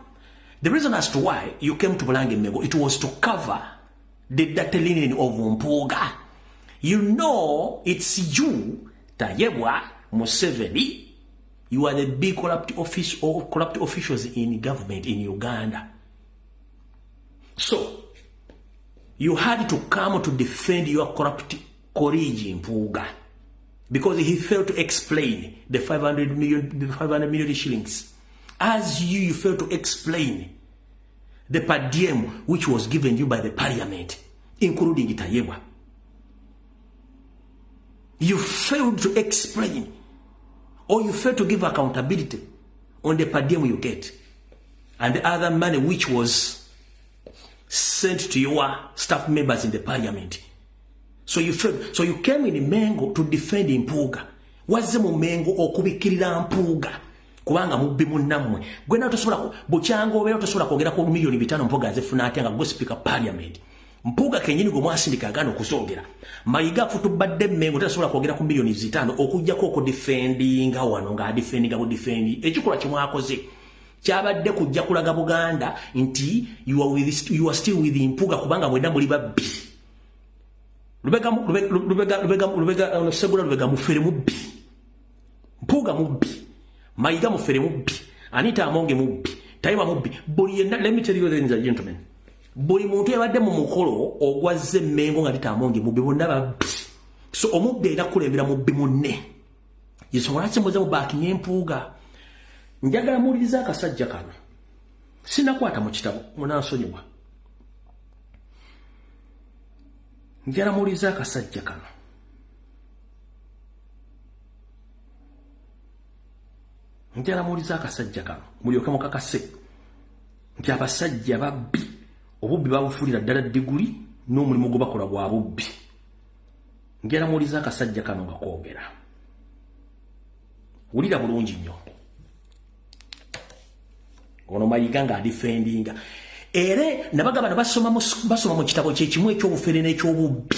the reason as to why you came to Bulang'Emmengo, it was to cover the dirty linen of Mpuuga. You know it's you, Tayebwa Museveni. You are the big corrupt officials in government in Uganda. So you had to come to defend your corrupt colleague in Mpuuga because he failed to explain the 500 million shillings. As you failed to explain the per diem which was given you by the parliament, including Itayewa. You failed to explain, or you failed to give accountability on the per diem you get, and the other money which was sent to your staff members in the parliament. So you failed. So you came in Mengo to defend Mpuuga. Wazemu Mengo okubikirira Mpuuga. Kubanga mubbi munnamwe. Gwe na tosobola buchango obeera tosobola kwogera ku milioni 5 Mpuuga azefuna ate nga go speaker parliament. Mpuuga kenyini gwe mwasindika agano kusogera. Mayiga futubadde Mengo tasobola kwogera ku milioni 5 okujjako okudefendinga wano nga defendinga ku defendi. Ekikola kimwakoze kyabadde kujja kulaga Buganda nti you are still with Mpuuga kubanga mwenda muli babbi. Lubega mufere mubbi. Mpuuga mubbi. Mayiga mufere mubbi. Anita Amonge mubbi. Taiwa mubbi. Let me tell you, ladies and gentlemen. Buli muntu yabadde mu mukolo ogwazze Mengo nga Anita Amonge mubbi bonna babbi. So omubbi era kulembera mubbi munne. Yesonga kimuze mu baaki Mpuuga. Njagala muwuliriza akasajja kano. Sinakwata mu kitabo munansonyiwa. Njagala muwuliriza akasajja kano. Njagala muwuliriza akasajja kano. Mulyoke mukakase nti abasajja babbi obubbi babufuulira ddala diguli n'omulimu gwe bakola gwa bubbi. Njagala muwuliriza akasajja kano nga koogera. Wulira bulungi nnyo. Ono Mayiga nga adifendinga. Ere nabagaba basoma mu kitabo kyekimu eky'obufere n'ekyobubbi.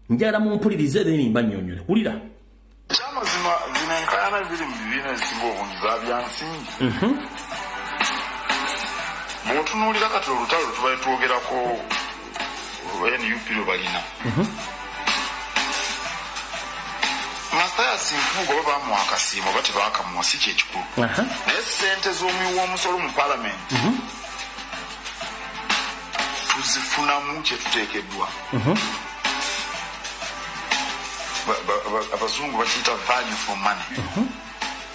Njagala mumpulirize then nimba nnyonnyole. Wulira. Kyamazima zino enkaayana ziri mu bibiina ezisinga obungi za byansimbi. Bw'otunuulira kati olutalo lwe tubaye twogerako NUP lwe balina. Mathias Mpuuga oba bamuwa akasiimo oba tebaakamuwa si kyekikulu. Naye ssente z'omuwi w'omusolo mu paalamenti tuzifunamu kye tuteekeddwa. Abazungu bakiyita value for money.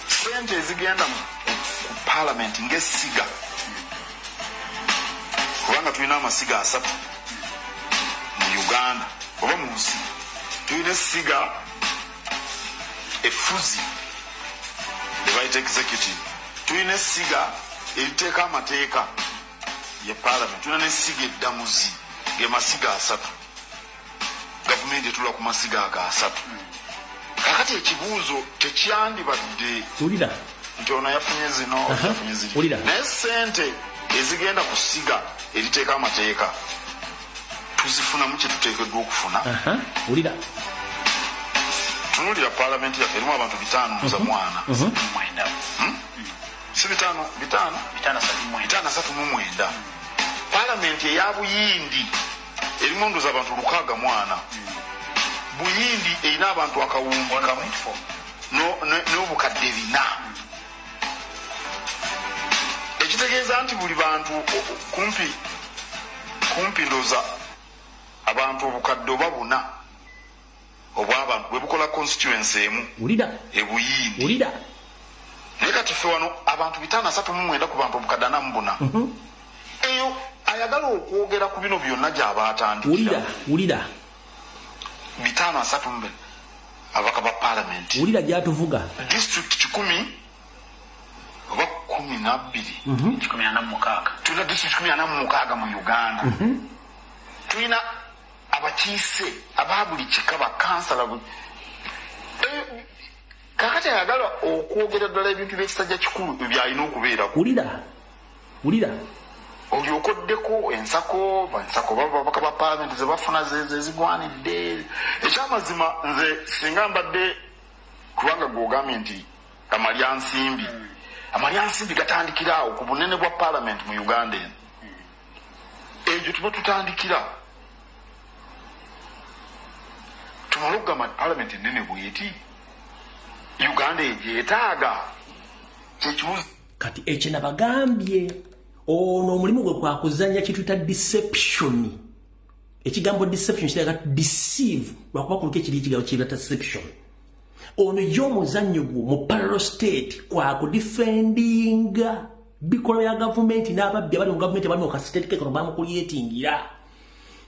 Ssente ezigenda ku paalamenti ng'essiga. Kubanga tulina amasiga 3 mu Uganda oba mu nsi. Tulina essiga efuzi ebayita executive. Tulina essiga eriteeka amateeka ye parliament. Tulina n'essiga eddamuzi ge masiga 3. Gavumenti etula ku masiga aga 3. Kakati ekibuuzo tekyandibadde Wulira. nti ono yafunye zino yafunye ziri. Wulira. Naye ssente ezigenda ku ssiga eriteeka amateeka tuzifunamu kye tuteekeddwa okufuna. Wulira. Tunuulira paalamenti yaffe erimu abantu 5 mwana. Si 539. Paalamenti eya Buyindi erimu ndoza abantu 6 mwana. Buyindi erina abantu akawumbi kamu n'obukadde 4. Ekitegeeza nti buli bantu kumpi ndoza abantu obukadde oba 4 obw'abantu bwe bukola constituency emu. Wulira. Ebuyindi. Wulira. Naye kati ffe wano abantu 539 ku bantu obukadde 44. Eyo ayagala okwogera ku bino byonna gy'aba atandikira. Wulira. 534 abaka ba paalamenti. Wulira gy'atuvuga. District 10 oba 12. 16. Tulina district 16 mu Uganda. Tulina abakiise ababuli kika bakansala. Kakati ayagala okwogera ddala ebintu by'ekisajja kikulu byalina okubeera. Wulira. Olyokoddeko ensako babaka ba paalamenti ze bafuna zezigwanidde. Ekyamazima nze singa mbadde kubanga gw'ogambye nti amalyansimbi gatandikira awo ku bunene bwa paalamenti mu Uganda eno. Egyo tuba tutandikira. Tumala okugamba paalamenti ennene bw'eti. Uganda egyetaaga. Kyekibuuzo. Kati ekyo nabagambye. Ono omulimu gwe kwakuzanya kituyita deception. Ekigambo deception kiraga deceive lwakuba kuliko ekiri ekigambo kirata deception. Ono y'omuzannyo gwo mu parallel state kwakudefendinga bikolo ya government n'ababbi abali mu government bali mu kasiteti kano bamukulyetingira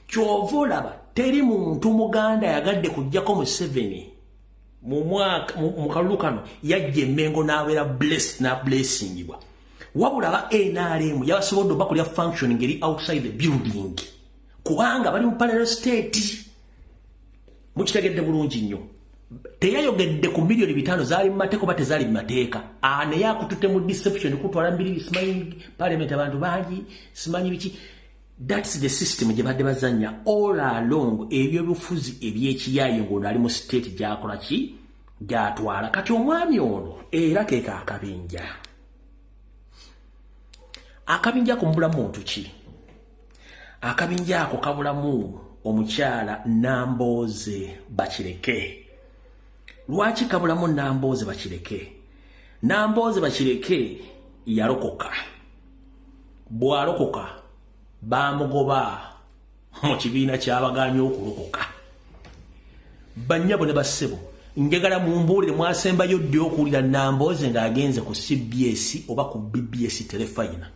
kyova olaba teri muntu muganda yagadde kujjako mu 7 mu kalulu kano yajja emmengo n'abeera blessed na blessingibwa wabula ba NRM yabasobodde bakulya function ngeri outside the building kubanga bali mu parallel state mukitegedde bulungi nnyo teyayogedde ku milioni 5 zaali mu mateeko bate zaali mu mateeka ne yakututte mu deception kutwala mbiri simanyi parliament abantu bangi simanyi biki. That's the system gye badde bazanya all along ebyo bufuzi ebyekiyaayo ng'ono ali mu state gyakola ki gyatwala kati omwami ono era keeka akabinja kumbula muntu ki akabinja ako kabulamu omukyala Nambooze Bakireke. Lwaki kabulamu Nambooze Bakireke? Nambooze Bakireke yalokoka bwalokoka bamugoba mu kibiina ky'abagaanyi okulokoka bannyabo ne bassebo njagala mumbuulire mwasembayo ddi okuwulira Nambooze ng'agenze ku CBS oba ku BBS telefayina.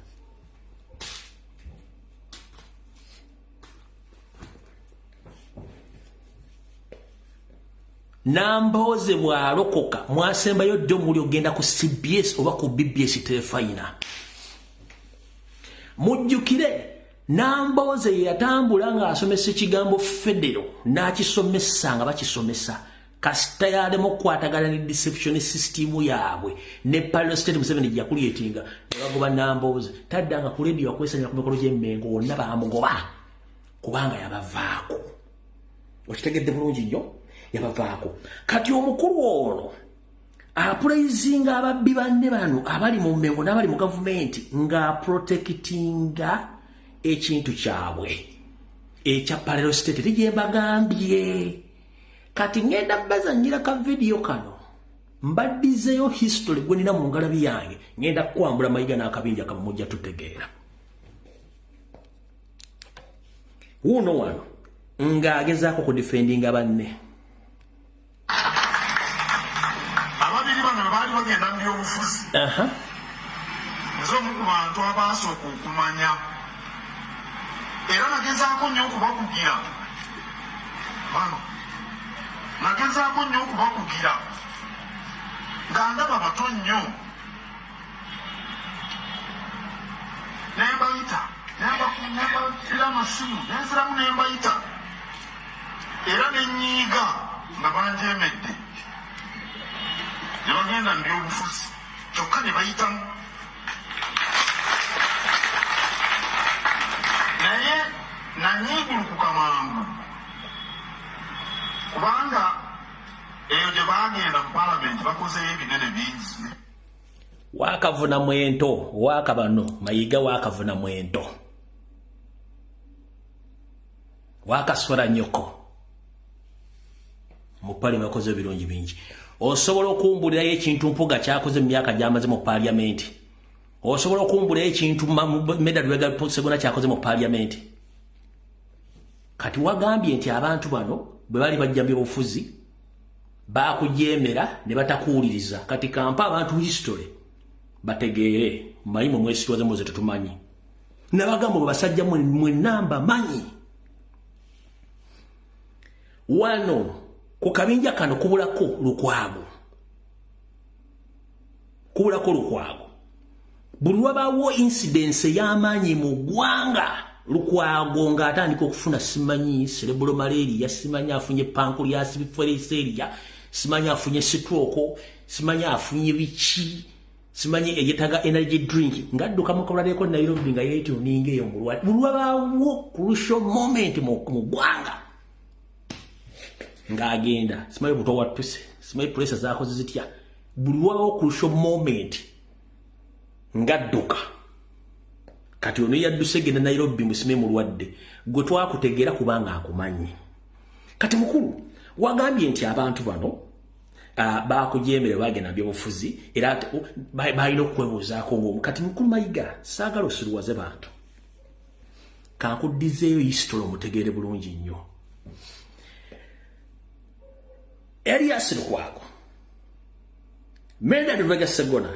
Nambooze bwalokoka mwasembayo ddi omuli ogenda ku CBS oba ku BBS telefayina. Mujjukire Nambooze yatambula ng'asomesa ekigambo federo n'akisomesa nga bakisomesa kasita yalema okukwatagana ne deception system yaabwe ne parallel state Museveni gyakulyetinga ne bagoba Nambooze taddanga ku leediyo akwesanya ku mikolo gy'emmengo wonna baamugoba kubanga yabavaako. Okitegedde bulungi nnyo yabavaako. Kati omukulu ono apulaizinga ababbi banne bano abali mu mmengo n'abali mu gavumenti ng'aprotectinga ekintu kyabwe ekya parallel state tegyembagambye. Kati ngenda bazanyira ka video kano mbaddizeyo history gwe nina mu ngalabi yange ngenda kwambula Mayiga n'akabinja kamujja tutegeera. Wuno wano ng'agezaako ku defendinga banne. Ababiri bano baali bagenda mu byobufuzi. Nze omu ku bantu abaasooka okumanya era nagezaako nnyo okubakugira bano nagezaako nnyo okubakugira nga ndaba bato nnyo nembayita nembatira amasimu nenziramu nembayita era nenyiiga nga banjeemedde ne bagenda mu byobufuzi kyokka ne bayitamu naye nanyiigulukuka mangu kubanga eyo gye bagenda mu palamenti bakozeyo ebinene bingi. Wakavuna mwento wakabano Mayiga wakavuna mwento wakaswala nyoko mu palamenti bakoze ebirungi bingi. Osobola okumbulirayo ekintu Mpuuga kyakoze mu myaka gy'amaze mu palamenti. Osobola okumbulirayo ekintu Medal Rega Segona kyakoze mu palamenti. Kati wagambye nti abantu bano bwe bali bajja byobufuzi bakujeemera ne batakuwuliriza. Kati kampa abantu history bategeere mayimu mwesitwaze muze tutumanyi nabagamba basajja mwe namba manyi wano ku kabinja kano kubulako lukwago buli wabaawo incidence y'amaanyi mu ggwanga lukwago ng'atandika okufuna simanyi cerebral malaria simanyi afunye pancreas biferiseria simanyi afunye stroke simanyi afunye biki simanyi eyetaga energy drink ngadduka mukolaleko Nairobi nga yeeto ninge eyo mulwali buli wabaawo crucial moment mu ggwanga ng'agenda simanyi buto watuse simanyi Puleesa zaakoze zitya buli wabaawo crucial moment ngadduka. Kati ono yadduse genda Nairobi musime mulwadde gwe twakutegeera kubanga akumanyi. Kati mukulu wagambye nti abantu bano bakujeemera bagenda byobufuzi era balina okwebuuzaako ng'omu. Kati mukulu Mayiga saagala osiruwaze bantu kankuddizeeyo history omutegeere bulungi nnyo. Erias Lukwago Medal Rega Segona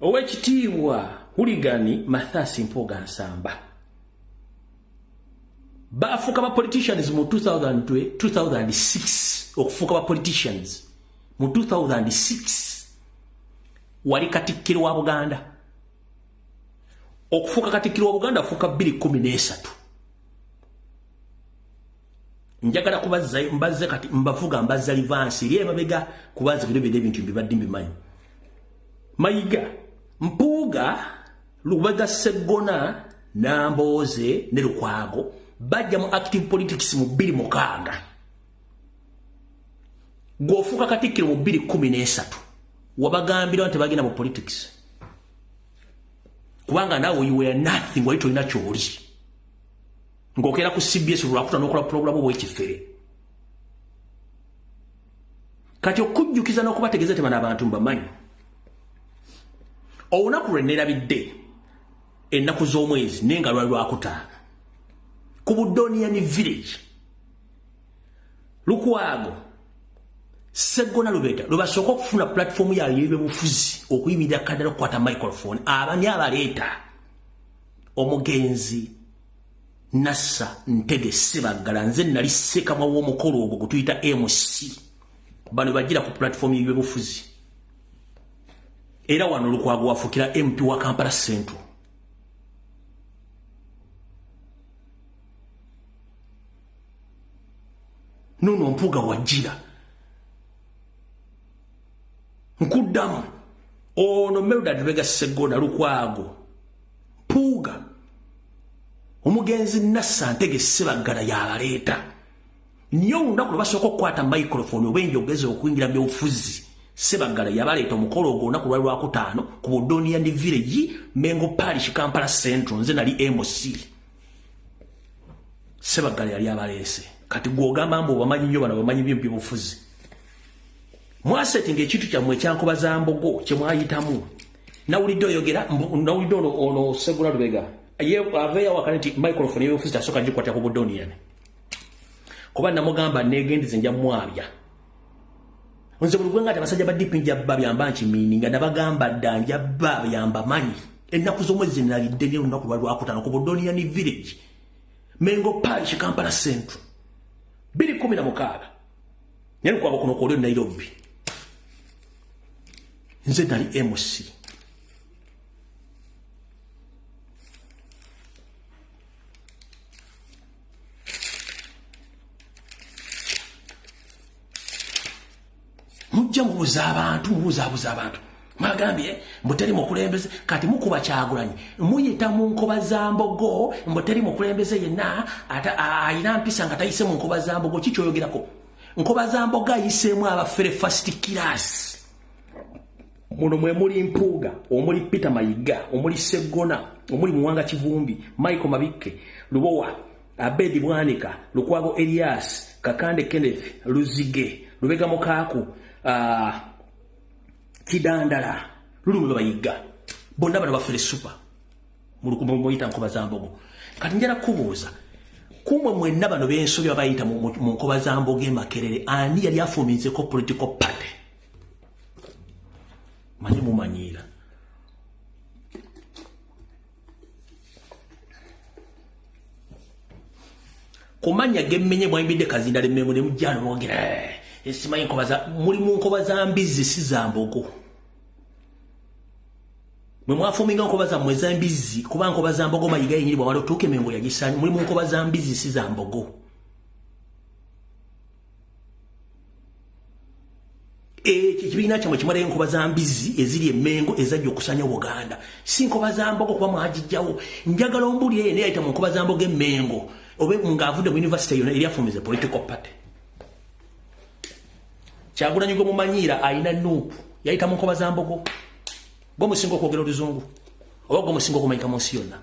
owekitiibwa Huligani Mathasi Mpuuga Nsamba bafuka ba politicians mu 2006 okufuka ba politicians mu 2006 wali katikkiro wa Buganda okufuka katikkiro wa Buganda afuka 2013 njagala kubaza mbaze kati mbavuga mbaza livansi liye mabega kubaza bino bintu bibadde mbimanyi Mayiga Mpuuga Lubega Segona Namboze ne Lukwago bajja mu active politics mu 2006 gofuka katikkiro mu 2013 wabagambira nti bagenda mu politics kubanga nawe you were nothing wali tolina kyoli ngokera ku CBS lwakuta nokola program obwekifere kati okujjukiza n'okubategeeza temana abantu mbamanyi olunaku lwe nerabidde ennaku z'omwezi nenga lwakutaano ku Budonian village Lukwago Segona Lubega lubasooka okufuna platform ya y'ebyobufuzi okuyimirira kaddala okukwata microphone abani abaleeta omugenzi Nassa Ntege Sebagala nze nali ssekamwa w'omukolo ogwo gutuyita MC bano bagira ku platform y'ebyobufuzi era wano Lukwago wafukira MP wa Kampala Central Nuno Mpuuga wajira nkuddamu ono Melda Lubega Segona Lukwago Mpuuga omugenzi Nassa Ntege Sebagala yabaleeta niyo olunaku lwabasooka okukwata microphone obwenjogeza okuyingira mu byobufuzi Sebagala yabaleeta omukolo ogwo olunaku lwali lwakutaano ku Budonian village Mengo Parish Kampala Central nze nali MC Sebagala yali abaleese kati gwogamba mbu bamanyi nnyo bano bamanyi by'obufuzi mwasettinga ekintu kyammwe ekyankobaza mbogo kye mwayitamu nawulidde oyogera nawulidde ono Segula Lubega ye aveya wakati nti microphone y'obufuzi tasooka gikwata ku Budonian kuba namugamba negendize nja mwabya nze buli gwenga abasajja ba DP nja babyamba nkimiini nga nabagamba dda nja babyamba manyi ennaku z'omwezi nalidde ne olunaku lwali lwakutaano ku Budonian village Mengo Parish Kampala Central 2016 nero kwa kuno ko Nairobi nze nali MC mujja mubuza abantu mwagambye mboteri mukulembeze kati mukuba kyagulanyi muyita mu nkoba za mbogo mboteri mukulembeze yenna ayina mpisa nga tayise mu nkoba za mbogo kikyoyogerako nkoba za mbogo ayiseemu abafere first class muno mwe muli Mpuuga omuli Peter Mayiga omuli Segona omuli Muwanga Kivumbi Michael Mabike Lubowa Abedi Bwanika Lukwago Elias Kakande Kenneth Luzige Lubega Mukaku Kidandala Lulu Bayiga bonna bano bafere super muyita nkoba za mbogo kati njala kubuuza kumwe mwenna bano bensobi abayita mu nkoba za mbogo Makerere ani yali afuminzeko political party manyi mumanyira kumanya gemmenye mwayimbidde Kazinda Lemmengo ne mujjano mwogera esimanyi nkoba za muli mu nkoba za mbizi si za mbogo mwe mwafuminga nkoba za mwe za mbizi kuba nkoba za mbogo Mayiga yenyini bwamala otuuke Mengo yagisanyi muli mu nkoba za mbizi si za mbogo kibiina kyamwe kimalayo nkoba za mbizi eziri Mengo ezajja okusanya Buganda si nkoba za mbogo kuba mwagijjawo njagala ombulire yene yayita mu nkoba za mbogo Mengo obe ng'avudde mu university yona eri afumize political party Kyagulanyi gwe mumanyira ayina nuupu yayita mu nkoba za mbogo gwe musinga okwogera oluzungu oba gwe musinga okumanyika mu nsi yonna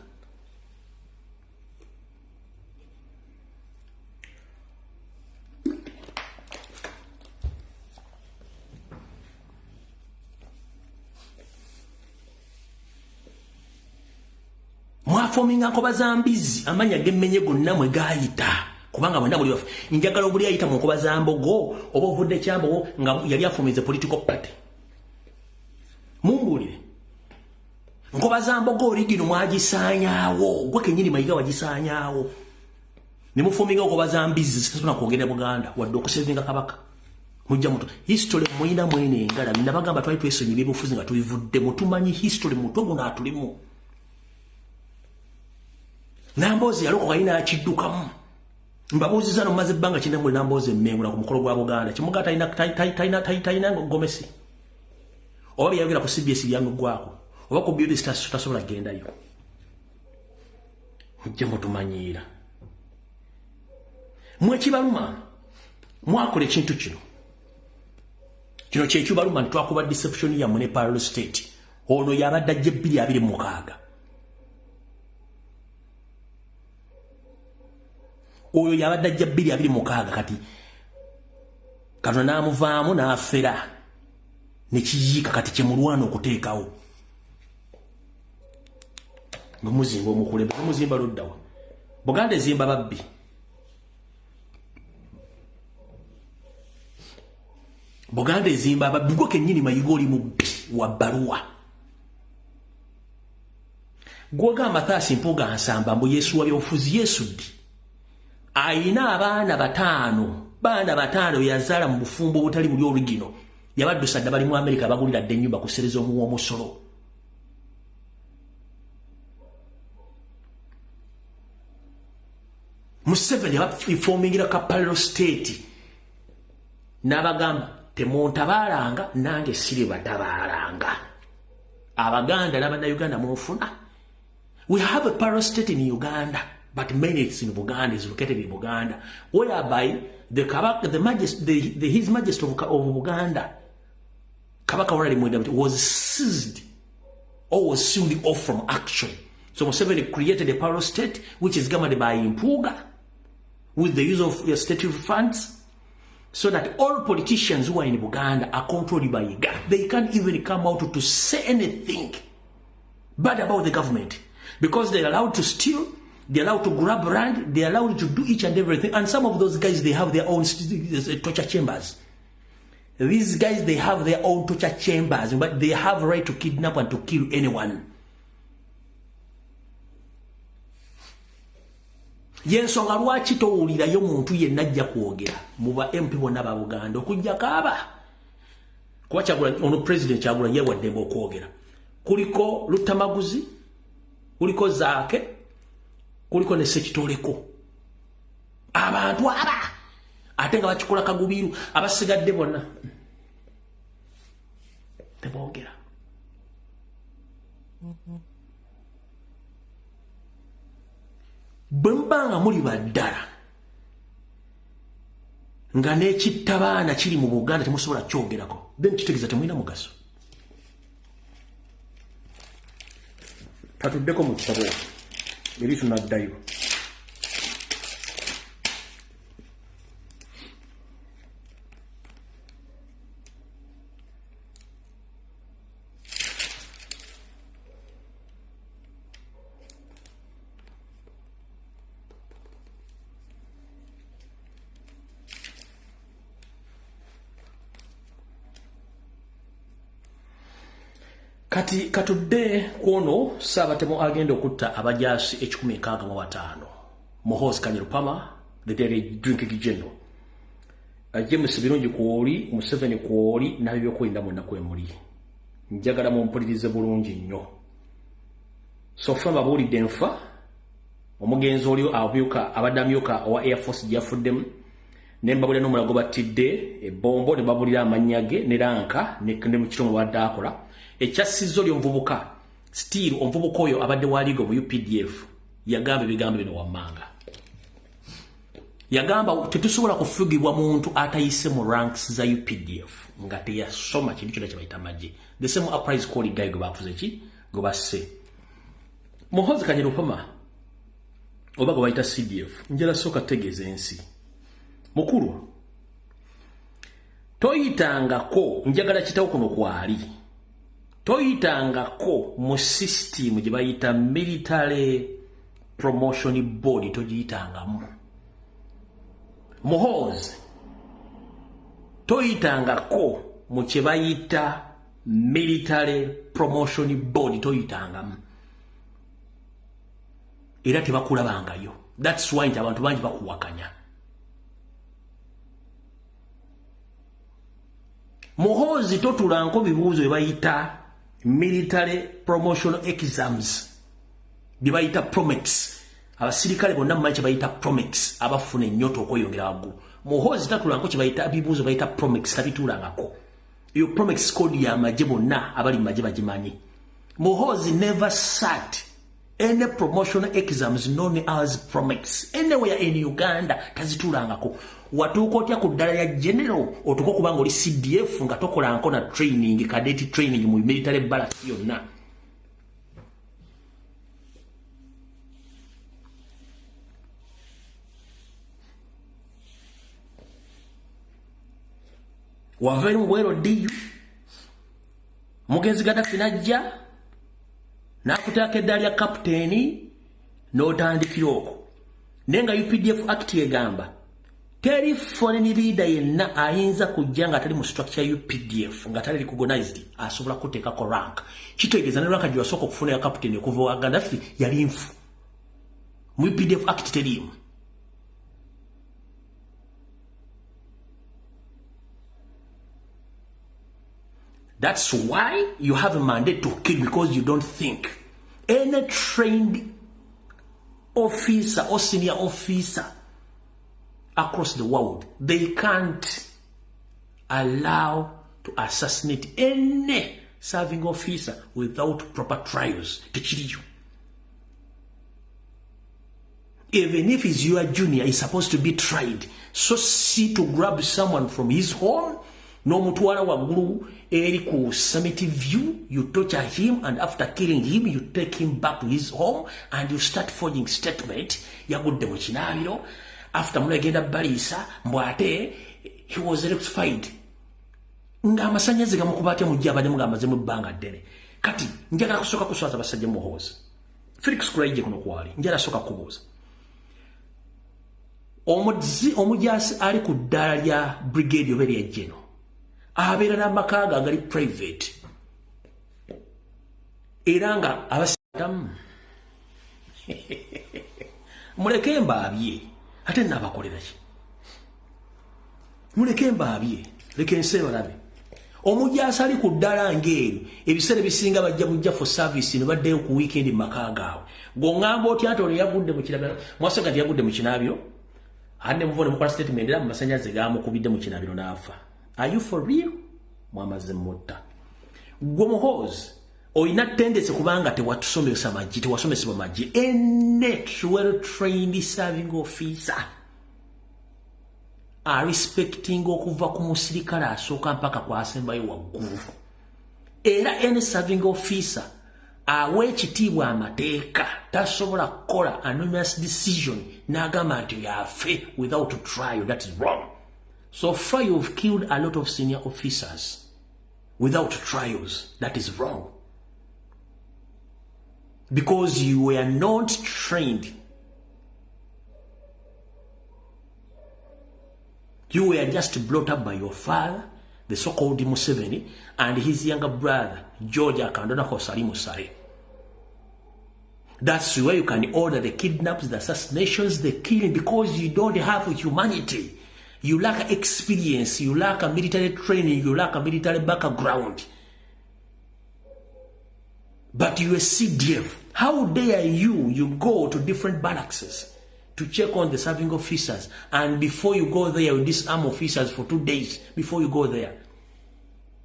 mwafominga nkoba za mbizi amanya gemmenye gonna mwe gayita kubanga bonna buli bafu njagala obuli ayita mu nkoba za mbogo oba ovudde kyambogo nga yali afumize political party mumbulire Nkobaza Mbogo origino mwagisaanyaawo gwe kenyini Mayiga wagisaanyaawo ne mufuminga okubaza mbizi sitasuna kwogera Buganda wadde okusevinga kabaka mujja muto history mwina mwene ngala nabagamba twali twesonyibe bufuzi nga tubivudde mutumanyi history muto guna atulimu Nambozi yaloko kaina akiddukamu mbabuuziza no maze banga kinda mu Nambozi emmengo na ku mukolo gwa Buganda kimuga taina Gomesi oba yagira ku CBS byangu gwako oba ku beauty stars tasobola genda yo mujja mutumanyira mwe kibaluma mwakole ekintu kino kyekibaluma ntwakuba deception ya mune parallel state ono yabadde ajje 226 oyo yabadde ajja 226 kati kano namuvaamu n'afera nekiyiika kati kyemulwana okuteekawo ngumuzimba omukulembeze omuzimba luddawa Buganda ezimba babbi Buganda ezimba babbi gwe kennyini Mayiga oli mubbi wa bbaluwa gwogamba Mathaasi Mpuuga Nsamba mbu Yesu wabyobufuzi Yesu ddi ayina abaana bataano yazaala mu bufumbo obutali buli origino yabaddusa dda bali mu Amerika bagulira dde ennyumba kusereza omuwa omusolo Museveni yabaformingira ka parallel state n'abagamba temuntabaalanga nange siri batabaalanga Abaganda n'Abannayuganda munfuna. We have a parallel state in Uganda, but many it's in Buganda, is located in Buganda, whereby the His Majesty of Buganda, Kabaka already was seized or was sealed off from action. So Museveni created a parallel state which is governed by Mpuuga with the use of state funds, so that all politicians who are in Buganda are controlled by Mayiga. They can't even come out to say anything bad about the government because they're allowed to steal, they're allowed to grab land, they're allowed to do each and everything. And some of those guys, they have their own torture chambers. These guys, they have their own torture chambers, but they have right to kidnap and to kill anyone. Yensonga lwaki towulirayo muntu yenna ajja kwogera muba MP bonna ba Buganda okujja kaaba kuba Kyagulanyi ono president Kyagulanyi yawaddembe okwogera kuliko Lutamaguzi kuliko Zaake kuliko ne Sekitoleko abantu aba ate nga bakikola kagubiru abasigadde bonna teboogera Bwembanga muli baddala nga n'ekittabaana kiri mu Buganda temusobola kyogerako then kitegeeza temulina mugaso. Katuddeko mu kitabo eri tunaddayo. Kati katudde kuono Saabatemu agenda okutta abajaasi 165 Muhoozi Kanyerupama the daily drinking general James birungi kuoli Museveni kuoli nabyo kwenda mu nakwe muli njagala mu mpulirize bulungi nnyo so fama bulidde nfa omugenzi oli abyuka abadamyuka wa Air Force jafuddemu nembabulira n'omulago battidde ebombo ne babulira amanyage ne ranka ne mu kitundu wadde akola ekyasizo ly'omuvubuka still omuvubuka oyo abadde waligo mu UPDF yagamba ebigambo bino wammanga yagamba tetusobola kufugibwa muntu atayise mu ranks za UPDF nga teyasoma kintu kyonna kyebayita magye the same uprise calling guy gwe bafuze ki gwe basse Muhoozi Kanyerupama oba gwe bayita CDF njala soka tegeeza ensi mukulu toyitangako njagala kitawo kuno kwali toyitangako mu system gye bayita military promotion board toyitangamu Muhoozi toyitangako mu kye bayita military promotion board toyitangamu era tebakulabangayo. That's why nti abantu bangi bakuwakanya. Muhozi totulanko bibuuzo ebayita military promotional exams bibayita promex. Abasirikale bonna mmanyi bayita promex abafuna ennyoto okweyongera waggulu. Muhozi tatulanko kibayita bibuuzo bayita promex tabitulangako. Iyo promex code ya maje bonna abali maje bagimanyi. Muhozi never sat any promotional exams known as promex anywhere in Uganda tazitulangako. Watuko otya ku ddala ya general otuko kubanga oli CDF nga tokola nko na training cadet training mu military barracks yonna. Waveri mwero diyu mugenzi Gaddafi najja nakutaka eddala lya kapteeni n'otandikira okwo. Nenga UPDF Act egamba teri foreign leader yenna ayinza kujja nga tali mu structure ya UPDF nga tali recognized asobola kuteekako rank. Kitegeeza ne rank gye wasooka okufuna ya kapteeni okuva wa Gaddafi yali nfu. Mu UPDF Act teriimu. That's why you have a mandate to kill, because you don't think. Any trained officer or senior officer across the world, they can't allow to assassinate any serving officer without proper trials to kill you. Even if he's your junior, he's supposed to be tried. So see to grab someone from his home, no mutwala waguru eri ku summit view, you torture him, and after killing him, you take him back to his home and you start forging statement. Yagudde mu kinabiro. After Mulagenda Balisa, Mbwate, he was rectified. Nga amasanyazi gamukubate mujja abadde mugamaze mu bbanga ddene. Kati njagala kusooka kuswaza basajja Muhoozi. Felix Kulaije kuno kwali. Njagala soka kubuuza. Omujasi ali ku ddala lya brigade oba erya general. Abeera n'amaka agali private. Era nga abasitamu. Muleke mbaabye. Ate nnabakolera ki? Muleke mbaabye. Leke nse balabe. Omujasi ali ku ddala ng'eryo. Ebiseera bisinga bajja bujja for service ne baddeyo ku weekend mu maka gaabwe. Gongamba otya ate oli yagudde mu kinabiro. Mwasoga nti yagudde mu kinabiro. Ande muvone mukola statement era mu masanyaze gaamukubidde mu kinabiro n'afa. Are you for real? Mwamaze mutta. Gwe Muhoozi oyina tendency kubanga tewatusomesa maggi, tewasomesebwa maggi. Any well-trained serving officer are respecting okuva ku musirikale asooka mpaka kwasembayo waggulu. Era any serving officer awa ekitiibwa amateeka tasobola kukola anonymous decision n'agamba nti yafe without trial. That is wrong. So far you've killed a lot of senior officers without trials. That is wrong. Because you were not trained. You were just brought up by your father, the so-called Museveni, and his younger brother, George Akandona Kosari Musare. That's where you can order the kidnaps, the assassinations, the killing, because you don't have humanity. You lack experience, you lack a military training, you lack a military background. But you're a CDF. How dare you go to different barracks to check on the serving officers, and before you go there, you disarm officers for 2 days before you go there?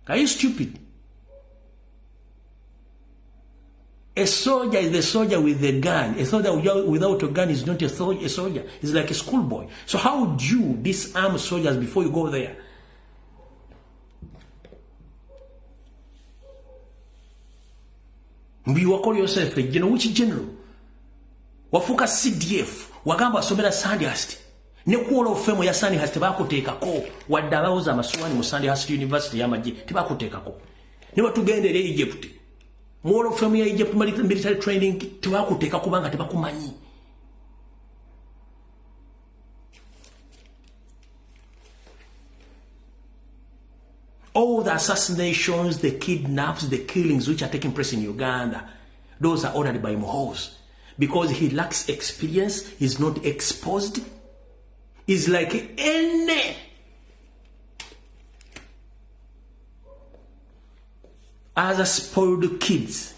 Are you stupid? A soldier is a soldier with a gun. A soldier without a gun is not a soldier. It's like a schoolboy. So how do you disarm soldiers before you go there? You call yourself a general. Which general? Wafuka CDF. Wagamba somera Sandhurst. Ne kuola ofemo ya Sandhurst tebakuteekako. Wadde abawuza amasomero mu Sandhurst University y'amagye tebakuteekako. Ne watugendera Egypt. More of from Egypt military training tebakuteka kubanga tebakumanyi. All the assassinations, the kidnaps, the killings which are taking place in Uganda, those are ordered by Muhoozi. Because he lacks experience, he's not exposed. He's like any other spoiled kids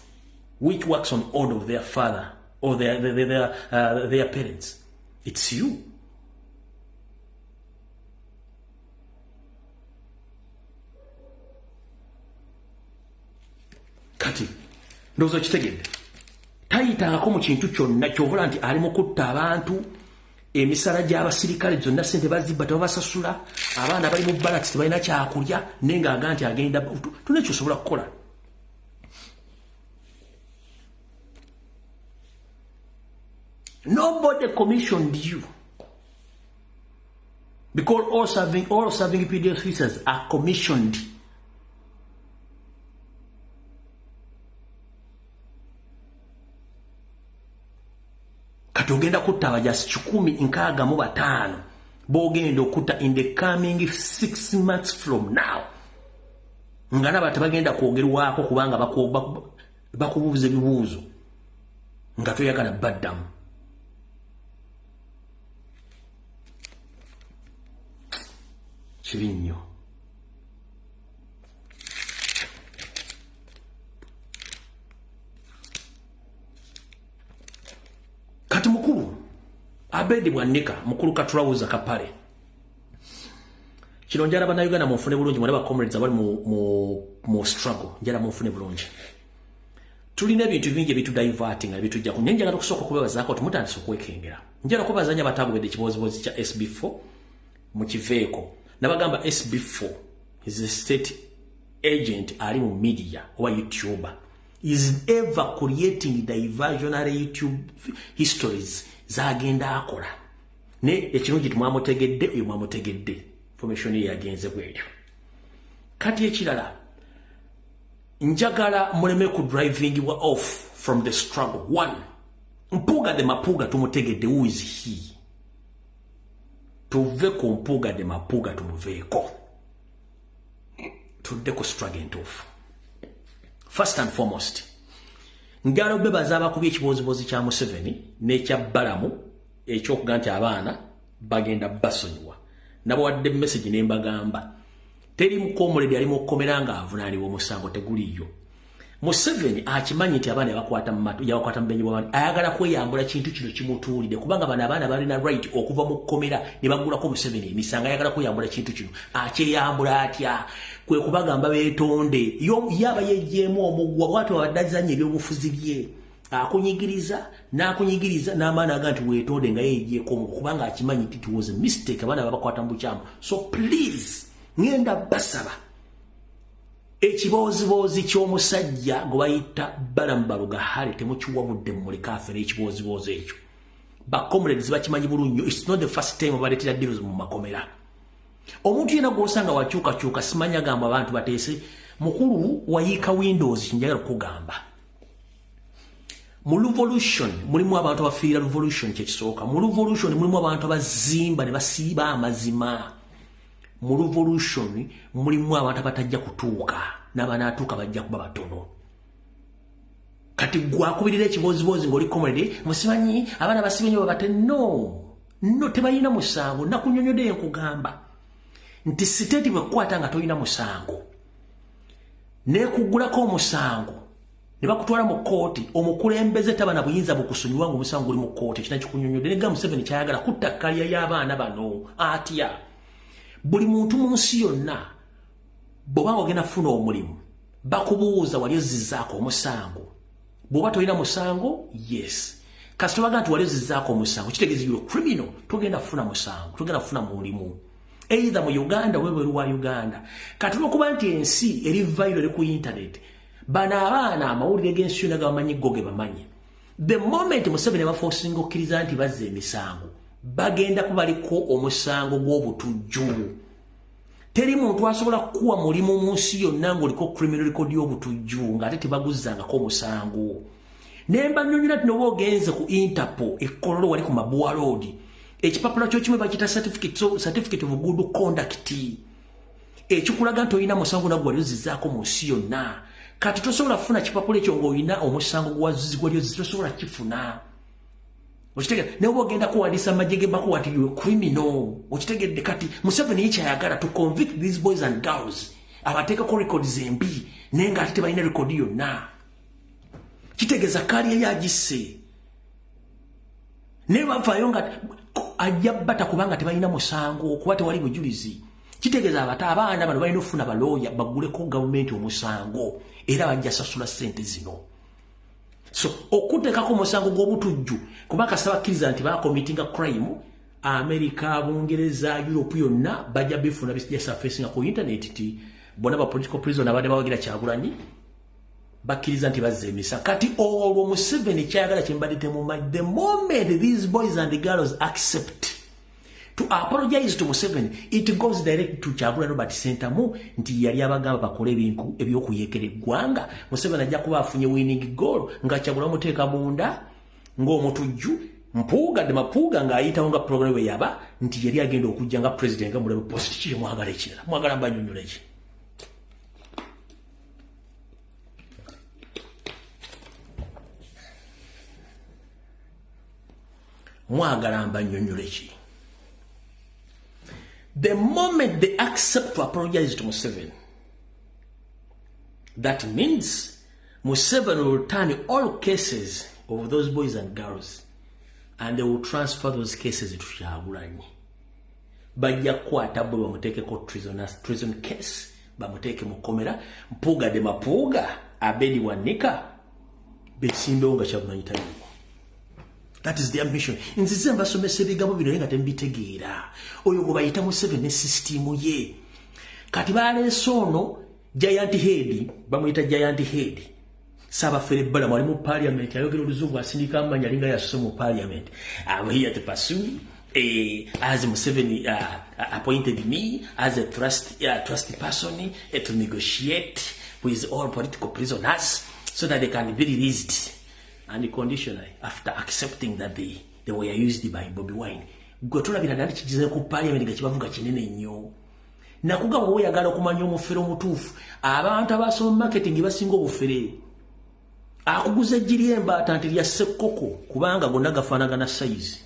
which works on order of their father or their parents. It's you. Kati ndozo kitegedde tayitaako mu kintu kyonna kyovula nti ali mu kutta abantu emisala gy'abasirikale zonna sente bazibba tebabasasula abaana bali mu balati tebalina kyakulya nenga aga nti agenda tuna kyosobola kukola. Nobody commissioned you because all serving PDF officers are commissioned. Kati ogenda kutta abajasi 165 bogenda okutta in the coming 6 months from now. Nga naba tebagenda kwogerwako kubanga bakubuuza ebibuuzo nga toyagala baddamu. Kibi nnyo. Kati mukulu Abedi Bwanika mukulu katulawuza kapale kino njala bannayuganda munfune bulungi mulaba comrades abali mu struggle njala munfune bulungi. Tulina ebintu bingi ebitudiverting ebitujja ku njala tukusooka kubebazaako tumutandise okwekengera. Njala kubazanya batagubedde ekibozibozi kya SB4 mu kiveeko nabagamba SB4 is a state agent ali mu media or YouTuber is ever creating diversionary YouTube histories zagenda akola ne ekirungi tumwamutegedde oyo mwamutegedde information ye yagenze bwetyo. Kati ekirala njagala muleme ku driving wa off from the struggle. One, Mpuuga de Mapuuga tumutegedde, who is he? Tuve ku Mpuuga de Mapuuga tumuveeko tudde ku struggle off. First and foremost, ngalo bebaza abakubi ekibozibozi kya Museveni n'ekya Balamu ekyokuga nti abaana bagenda basonyiwa. Nabo wadde message nembagamba teri mukomoledi ali mukomera nga avunaanibwa omusango teguliyo. Museveni akimanyi nti abaana yabakwata mu benyi bw'abantu ayagala kweyambula kintu kino kimutuulidde kubanga bano abaana balina right okuva mu kkomera ne bagulako Museveni emisango ayagala kweyambula kintu kino akyeyambula atya kwe kubagamba beetonde yaba yejjeemu omugwa bw'atyo babaddazanya ebyobufuzi bye akunyigiriza n'amaana aga nti weetonde nga yejjeeko kubanga akimanyi nti it was a mistake abaana babakwata mu bukyamu. So please ngenda basaba ekibozibozi ky'omusajja gwe bayita Balamu Balugahale temukiwabudde muleka afere ekibozibozi ekyo. Comrades bakimanyi bulungi. It's not the first time baletera deals mu makomera. Omuntu yena gwosanga wakyukakyuka simanya gamba abantu bateese mukulu wayiika Windows njagala kugamba. Mu revolution mulimu abantu abafiira revolution kyekisooka. Mu revolution mulimu abantu abazimba ne basiiba amazima. Mu revolution mulimu abantu abatajja kutuuka n'abanaatuuka bajja kuba batono. Kati gwakubirira ekibozibozi ng'oli comrade musimanyi abaana basibe nnyo babate no tebalina musango nakunyonyodde nkugamba nti siteti bwekwata nga tolina musango nekugulako omusango ne bakutwala mu kooti omukulembeze taba na buyinza bukusonyiwa ng'omusango guli mu kooti kina kikunyonyodde ne Museveni kyayagala kutta kkalya y'abaana bano atya. Buli muntu mu nsi yonna bw'obanga ogenda kufuna omulimu bakubuuza wali ozizzaako omusango. Bw'oba tolina musango, yes. Kasita baga nti wali ozizzaako omusango kitegeeza you're criminal, togenda kufuna musango, togenda kufuna mulimu either mu Uganda webweru wa Uganda. Kati olwokuba nti ensi eri viral ku internet bano abaana amawulire g'ensi yonna gabamanyi go ge bamanyi. The moment Museveni baforcinga okkiriza nti bazza emisango bagenda kubaliko omusango gw'obutujju. Teri muntu asobola kuwa mulimu mu nsi yonna ng'oliko criminal record y'obutujju ng'ate tebaguzzangako omusango. Nemba nnyonnyola nti noba ogenze ku Interpol ekkololo wali ku Mabuwa Road ekipapula kyo kimwe bakita certificate of good conduct. ekikulaga nti olina musango nagwo waliozizzaako mu nsi yonna kati tosobola kufuna kipapula ekyo ng'olina omusango gwaliozi tosobola kifuna okitegedde naye oba ogenda kuwandiisa amagye gebakuwati you criminal okitegedde kati Museveni yekyayagala to convict these boys and girls abateekako records embi naye ng'ate tebalina record yonna kitegeeza kaali eyagisse naye bavaayo nga ajja bata kubanga tebalina musango kuba tewali bujulizi kitegeeza abaana bano balina okufuna balooya bagguleko gavumenti omusango era bajja sasula ssente zino so okuteekako omusango gw'obutujju kuba kasita bakkiriza nti bakomitinga crime America Bungereza Europe yonna bajja bifuna bijja surfacing ku internet ti bona ba political prisoner abadde bawagira Kyagulanyi bakkiriza nti bazze emisa kati olwo Museveni kyayagala kyembadde temumanyi the moment these boys and the girls accept to apologize to Museveni it goes direct to Kyagulanyi Robert Sentamu nti yali abagamba bakole ebintu ebyokuyekera eggwanga Museveni ajja kuba afunye winning goal nga Kyagulanyi muteeka munda ng'omutujju Mpuuga ng'ayitawo nga program we yaba nti yali agenda okujja nga president nga mulebe post kiri mwagala ekirala mwagala mbanyonnyola ki mwagala mbanyonnyola ki the moment they accept to apologize to Museveni that means Museveni will return all cases of those boys and girls and they will transfer those cases to Kyagulanyi bajja kukwata bwe bamuteekeko treason case bamuteeke mu kkomera Mpuuga Abedi Wanika besimbewo nga Kyagulanyi taliwo. That is their mission. Nzize mbasomesa ebigambo bino nga tembitegeera oyo gwe bayita Museveni system ye kati baleese ono giant head bamuyita giant head Sabafere Bala mwali mu parliament ayogera oluzungu asindika amanya linga yasose mu parliament. I'm here to pursue as Museveni appointed me as a trust person to negotiate with all political prisoners so that they can be released unconditionally after accepting that they were used by Bobby Wine. Gotulabira nandi kigize ku parliament gakibavuga kinene nnyo. Nakugamba oyagala okumanya omufere omutuufu abantu abasoma marketing basinga obufere. Akuguze jiri embata nti lya sekoko kubanga gonna gafaanagana size.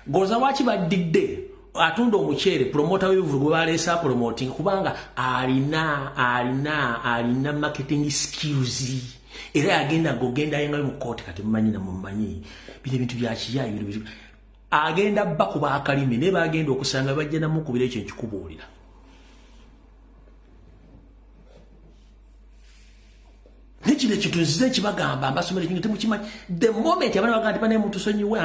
Goza wachi badidde atunda omuchere promoter w'ebivugo baleesa promoting kubanga alina marketing skills era agenda gogenda yenga mu court kati mumanyi na mumanyi bile bintu bya kiyayo agenda bakuba akalimi ne bagenda okusanga bajja na mukubira ekyo nkikubuulira nekine kitunzize kibagamba mbasomere kintu temukimanyi the moment abana baganda bane muntu sonyiwe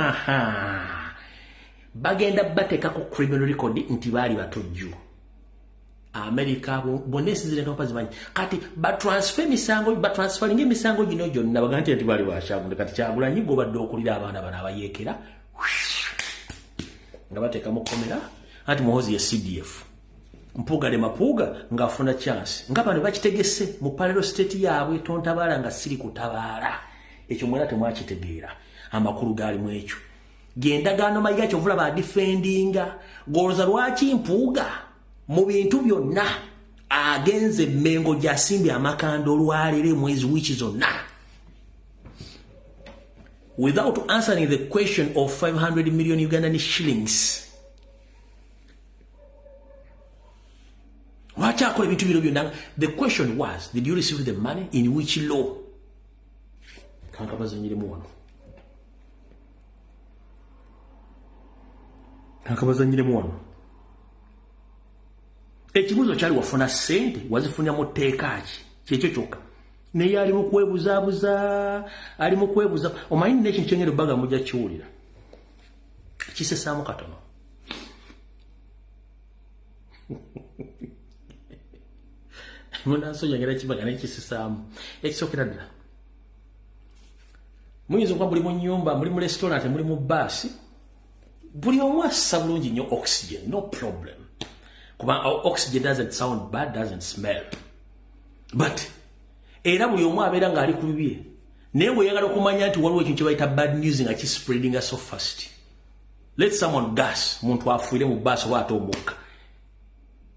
bagenda batekako criminal record nti bali batujju America bonesi zile ntopa zimanyi kati transferring emisango gino gyonna baganda nti bali bashagunde kati Kyagulanyi go badde okulira abaana bana abayekera nga bateka mukomera ati muhozi ya CDF Mpuuga ngafuna chance nga bano bakitegese mu parallel state yaabwe tontabala nga siri kutabaala ekyo mwera temwakitegeera amakulu gali mu ekyo genda gano Mayiga kyovula ba defendinga goloza lwaki Mpuuga mu bintu byonna agenze mengo jasimbi amakando lwalire mwezi wichi zonna without answering the question of 500 million Ugandan shillings. The question was, did you receive the money? In which law? Ekibuzo kyali wafuna sente wazifunya mu teeka ki kyekyo kyokka naye ali mu kwebuza omanyi n'ekintu kyengeri baga mujja kiwulira kisesaamu katono munansonja ngera kibaga naye kisesaamu ekisookera ddala muyinza okuba muli mu nnyumba muli mu restaurant muli mu baasi buli omu assa bulungi nnyo oxygen no problem kuba oxygen doesn't sound bad, doesn't smell. But era buli omu abeera ng'ali ku bibye newe yagala okumanya nti waliwo ekintu kye bayita bad news nga kispreadinga so fast. Let someone gas muntu afuire mu bus oba ate omukka.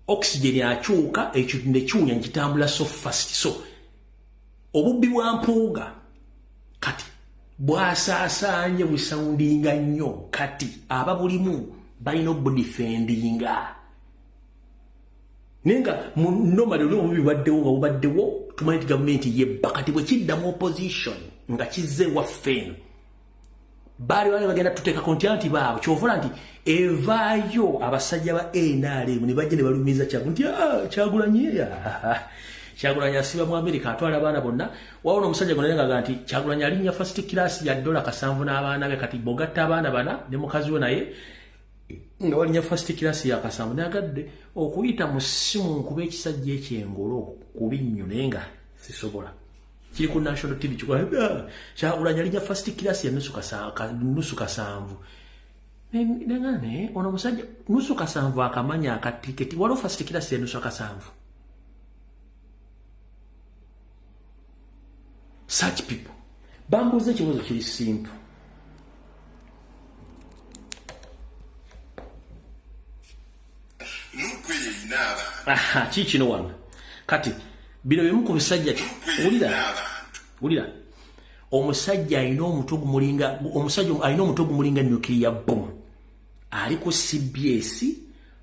Oxygen akyuka ekyo nekyunya nkitambula so fast. So obubbi bwa Mpuuga kati bwasaasaanye busoundinga nnyo kati ababulimu balina obudifendinga. Nenga normally obubbi bwaddewo nga bubaddewo tumanyi nti gavumenti yebba kati bwe kiddamu opposition nga kizze waffeeno bali bagenda tuteekako nti anti baabo kyovula nti evaayo abasajja ba NRM ne bajja ne balumiza Kyagulanyi asiba mu America atwala abaana bonna wawona omusajja gonna nga nti Kyagulanyi alinya first class ya $7 n'abaana be kati bogatta abaana bana ne mukazi we naye nga walinya first class ya $7 nagadde okuyita mu ssimu nkube ekisajja ekyengolo kubinnyo naye nga sisobola kiri ku national TV Kyagulanyi alinya first class ya $7 nengane ono musajja $7 akamanya akatiketi waliwo first class ya $7. Such people. Bambuze ekibuzo kiri simple. Lumbuye inaba. Aha, kino wano. Kati bino bimu ku bisajja ulira. Omusajja alina omutwe gumulinga nuclear bomb. Ali ku CBS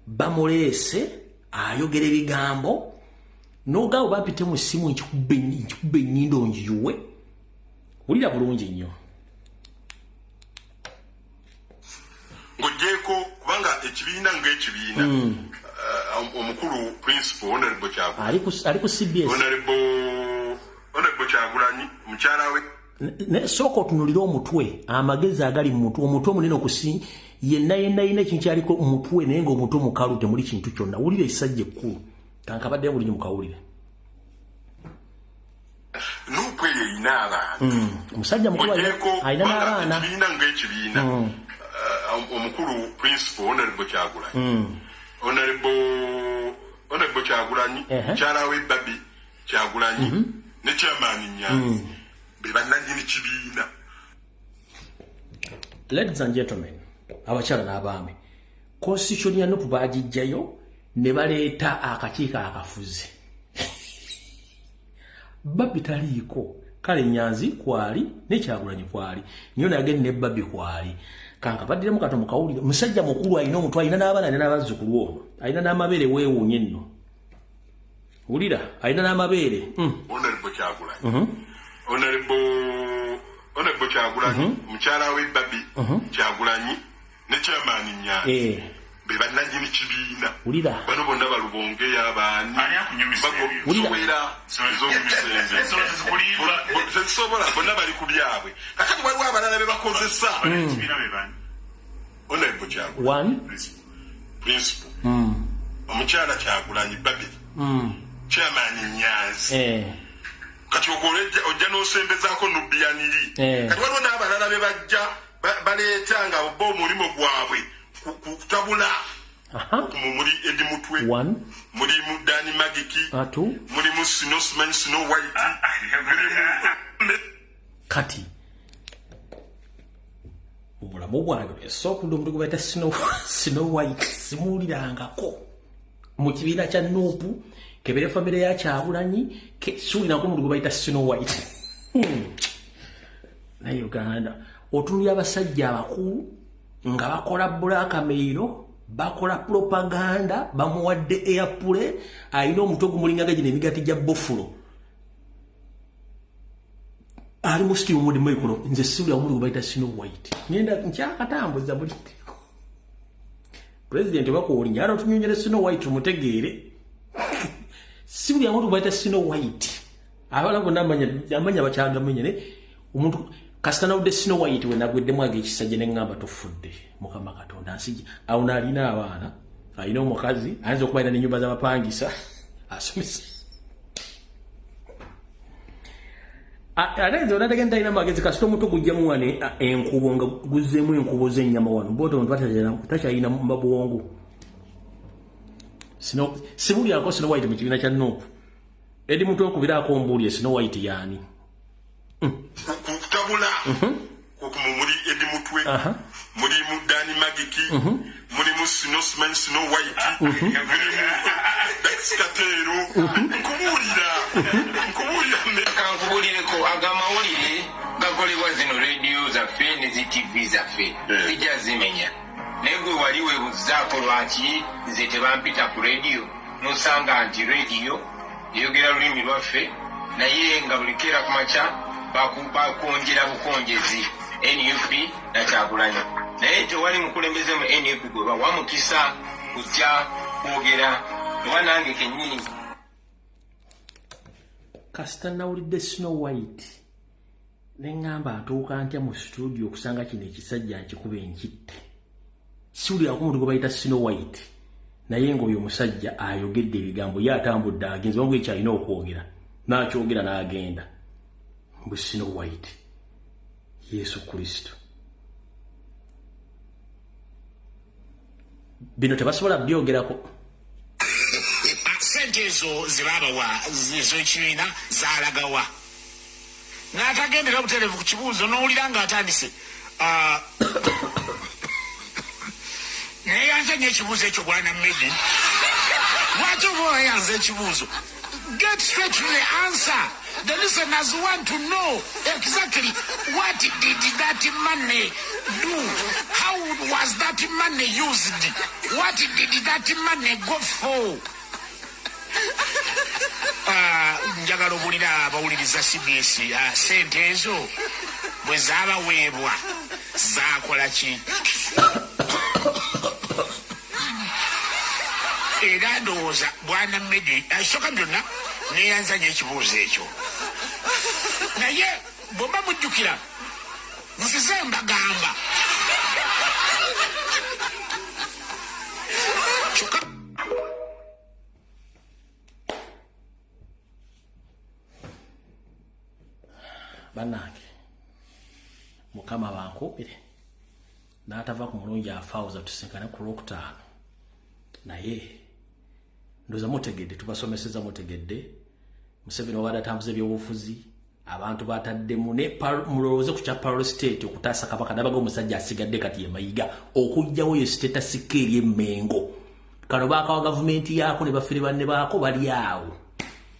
bamuleese ayogera ebigambo noga obapite mu simu nkikubbe nnyindo njiwe ulira bulungi nnyo ngojeko kubanga ekibiina ng'ekibiina omukulu principal honorable Kyagulanyi ali ku CBS honorable Kyagulanyi mukyala we ne soko tunulira omutwe amagezi agali mu omutwe munene okusi yenna ekintu kyaliko omutwe naye nga omutwe mukalu temuli kintu kyonna ulira ekisajja ekkulu kankabadde buli mukawulire Lumbuye inaba omusajja mukulu ayina n'abaana ekibiina ng'ekibiina omukulu principal honorable Kyagulanyi honorable Kyagulanyi mukyala we Babi Kyagulanyi ne chairman Nyanzi be bannannyini kibiina. Ladies and gentlemen, abakyala n'abaami, constitution ya Nuupu baagijjayo ne baleeta akakiiko akafuzi. Babi taliiko, kale Nyanzi kwali ne Kyagulanyi kwali, nyo nagende ne Babi kwali. Kanka baddiramu kato mukawulire, musajja mukulu alina omutwe alina n'abaana n'abazzukulu ono, alina n'amabeere weewuunye nno. Wulira, alina n'amabeere. Honorable Kyagulanyi. Honorable Kyagulanyi, mukyala we Babi Kyagulanyi ne chairman Nyanzi. Be bannannyini kibiina. Wulira. Bano bonna balubonge y'abaani. Wulira. Sobola bonna bali ku byabwe. Kakati waliwo abalala be bakozesa. Honorable Kyagulanyi. One. Principal. Omukyala Kyagulanyi Babi. Chairman Nyanzi. Kati ojja n'osembezaako nubbiyaniri. Kati waliwo n'abalala be bajja baleeta nga bo omulimu gwabwe kutabula. Muli Edi Mutwe. One. Muli Dani Magiki. Two. Muli Snow White. Kati. Obulamu bwange esookulla omuntu gwe bayita Snow White simuwulirangako mu kibiina kya Nuupu kebere famire ya Kyagulanyi suulirako omuntu gwe bayita Snow White. Naye Uganda otunulira abasajja abakulu nga bakola blackmail, bakola propaganda, bamuwadde airpule, alina omutwe gumulingaga gino emigati gya Buffalo. Ali musti omulimu ekuno nze siwulira omuntu gwe bayita Snow White. Ngenda nkyakatambuza buli ntiko. President bakuwulinya ara otunyonyere Snow White tumutegeere. Siwulira omuntu gwe bayita Snow White. Abala gonna amanya bakyagamenya ne omuntu kasitana udde Snow White we nagweddemu ag'ekisajja ne ngamba tofudde Mukama Katonda nsijja awo naalina abaana alina omukazi ayinza okuba alina n'ennyumba z'abapangisa asomesa ate nze onatagenda talina magezi kasita omutwe gujjamu wane enkubo nga guzzeemu enkubo z'ennyama wano boto takyalina mabwongo sibulyako Snow White mu kibiina kya Nuupu Edi Mutwe okubiraako ombuulye Snow White yaani okugabula okumumuli edimutwe muri mudani magiki muri musino sman sino white that's katero nkubulire ko agamawulire gakolebwa zino radio zaffe ne TV zaffe zijja zimenya naye gwe wali weebuzaako lwaki nze tebampita ku radio nosanga nti radio eyogera lulimi lwaffe naye nga buli keera ku makya bakwongera bukonjezi NUP na Kyagulanyi naye tewali mukulembeze mu NUP gwe bawamukisa kujja kwogera oba nange kennyini kasita nawulidde Snow White neŋŋamba atuuka ntya mu studio okusanga kino ekisajja nkikuba enkitte siwulirako omuntu gwe bayita Snow White naye ng'oyo omusajja ayogedde ebigambo ye atambudde agenze wangu ekyalina okwogera n'akyogera n'agenda mbu Snow White Yesu Kristo bino tebasobola byogerako sente ezo zebabawa ez'ekibiina zaalagawa n'atagendera butereevu ku kibuuzo n'owulira ng'atandise naye yanze nnyo ekibuuzo ekyo bwana Mmedi lwaki oba oyanze ekibuuzo get straight to the answer. The listeners want to know exactly what did that money do? How was that money used? What did that money go for? Njagala obulira abawuliriza CBS sente ezo bwe zaabaweebwa zaakola ki? Era ndowooza bwana Mmedi asooka byonna neeyanza nnyo ekibuuzo ekyo naye bw'oba mujjukira nzize mbagamba bannange mukama bankubire n'atava ku mulungi afaawoza tusinkane ku Lwokutaano naye ndoza mutegedde tubasomeseza mutegedde Museveni wabadde atambuza ebyobufuzi abantu bataddemu ne mulowooze ku kya parole state okutaasa kabaka nabaga omusajja asigadde kati ye Mayiga okujjawo ye state sikeeri emmengo kano baakawa gavumenti yaako ne bafere banne baako bali awo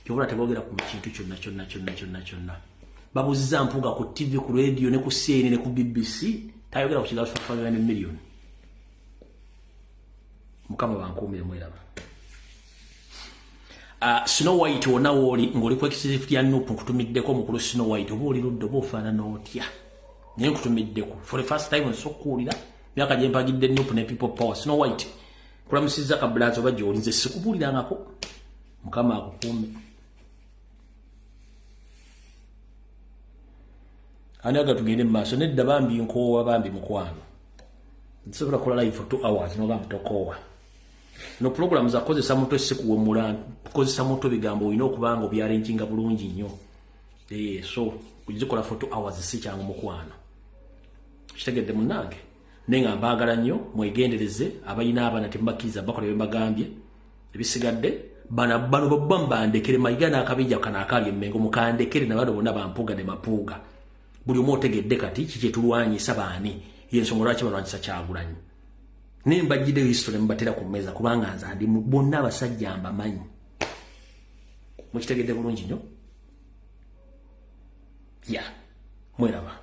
kyobula teboogera ku kintu kyonna babuziza Mpuuga ku TV ku radio ne ku CNN ne ku BBC tayogera ku kigawo kya million mukama bankuumire mweraba Snow White wonna wooli ng'oli ku executive ya Nuupu nkutumiddeko omukulu Snow White oba oli ludde oba ofaanana otya naye nkutumiddeko for the first time nsokuwulira myaka gye mpagidde Nuupu ne people power Snow White kulamusizza kabulazi oba gy'oli nze sikubuulirangako mukama akukuume ani aga tugende mu maaso nedda bambi nkoowa bambi mukwano nsobola kukola live for 2 hours nogamba tokoowa no program za kozesa moto sikuwemula kozesa moto bigambo olina okubanga obyarenjinga bulungi nnyo so kugikola for 2 hours si kyangu mukwano kitegedde munnange nenga mbaagala nnyo mwegendereze abalina abana tembakkiriza bakola bye mbagambye ebisigadde bano bambandekere Mayiga n'akabijja kana akali emmengo mukandekere nabado bonna bampuuga ne mapuuga buli omu otegedde kati kiki kyetulwanyisa baani yensonga lwaki balwanyisa Kyagulanyi nembajjiddeyo history mbatera ku mmeeza kubanga nze ndi bonna abasajja mbamanyi mukitegedde bulungi nnyo ya mweraba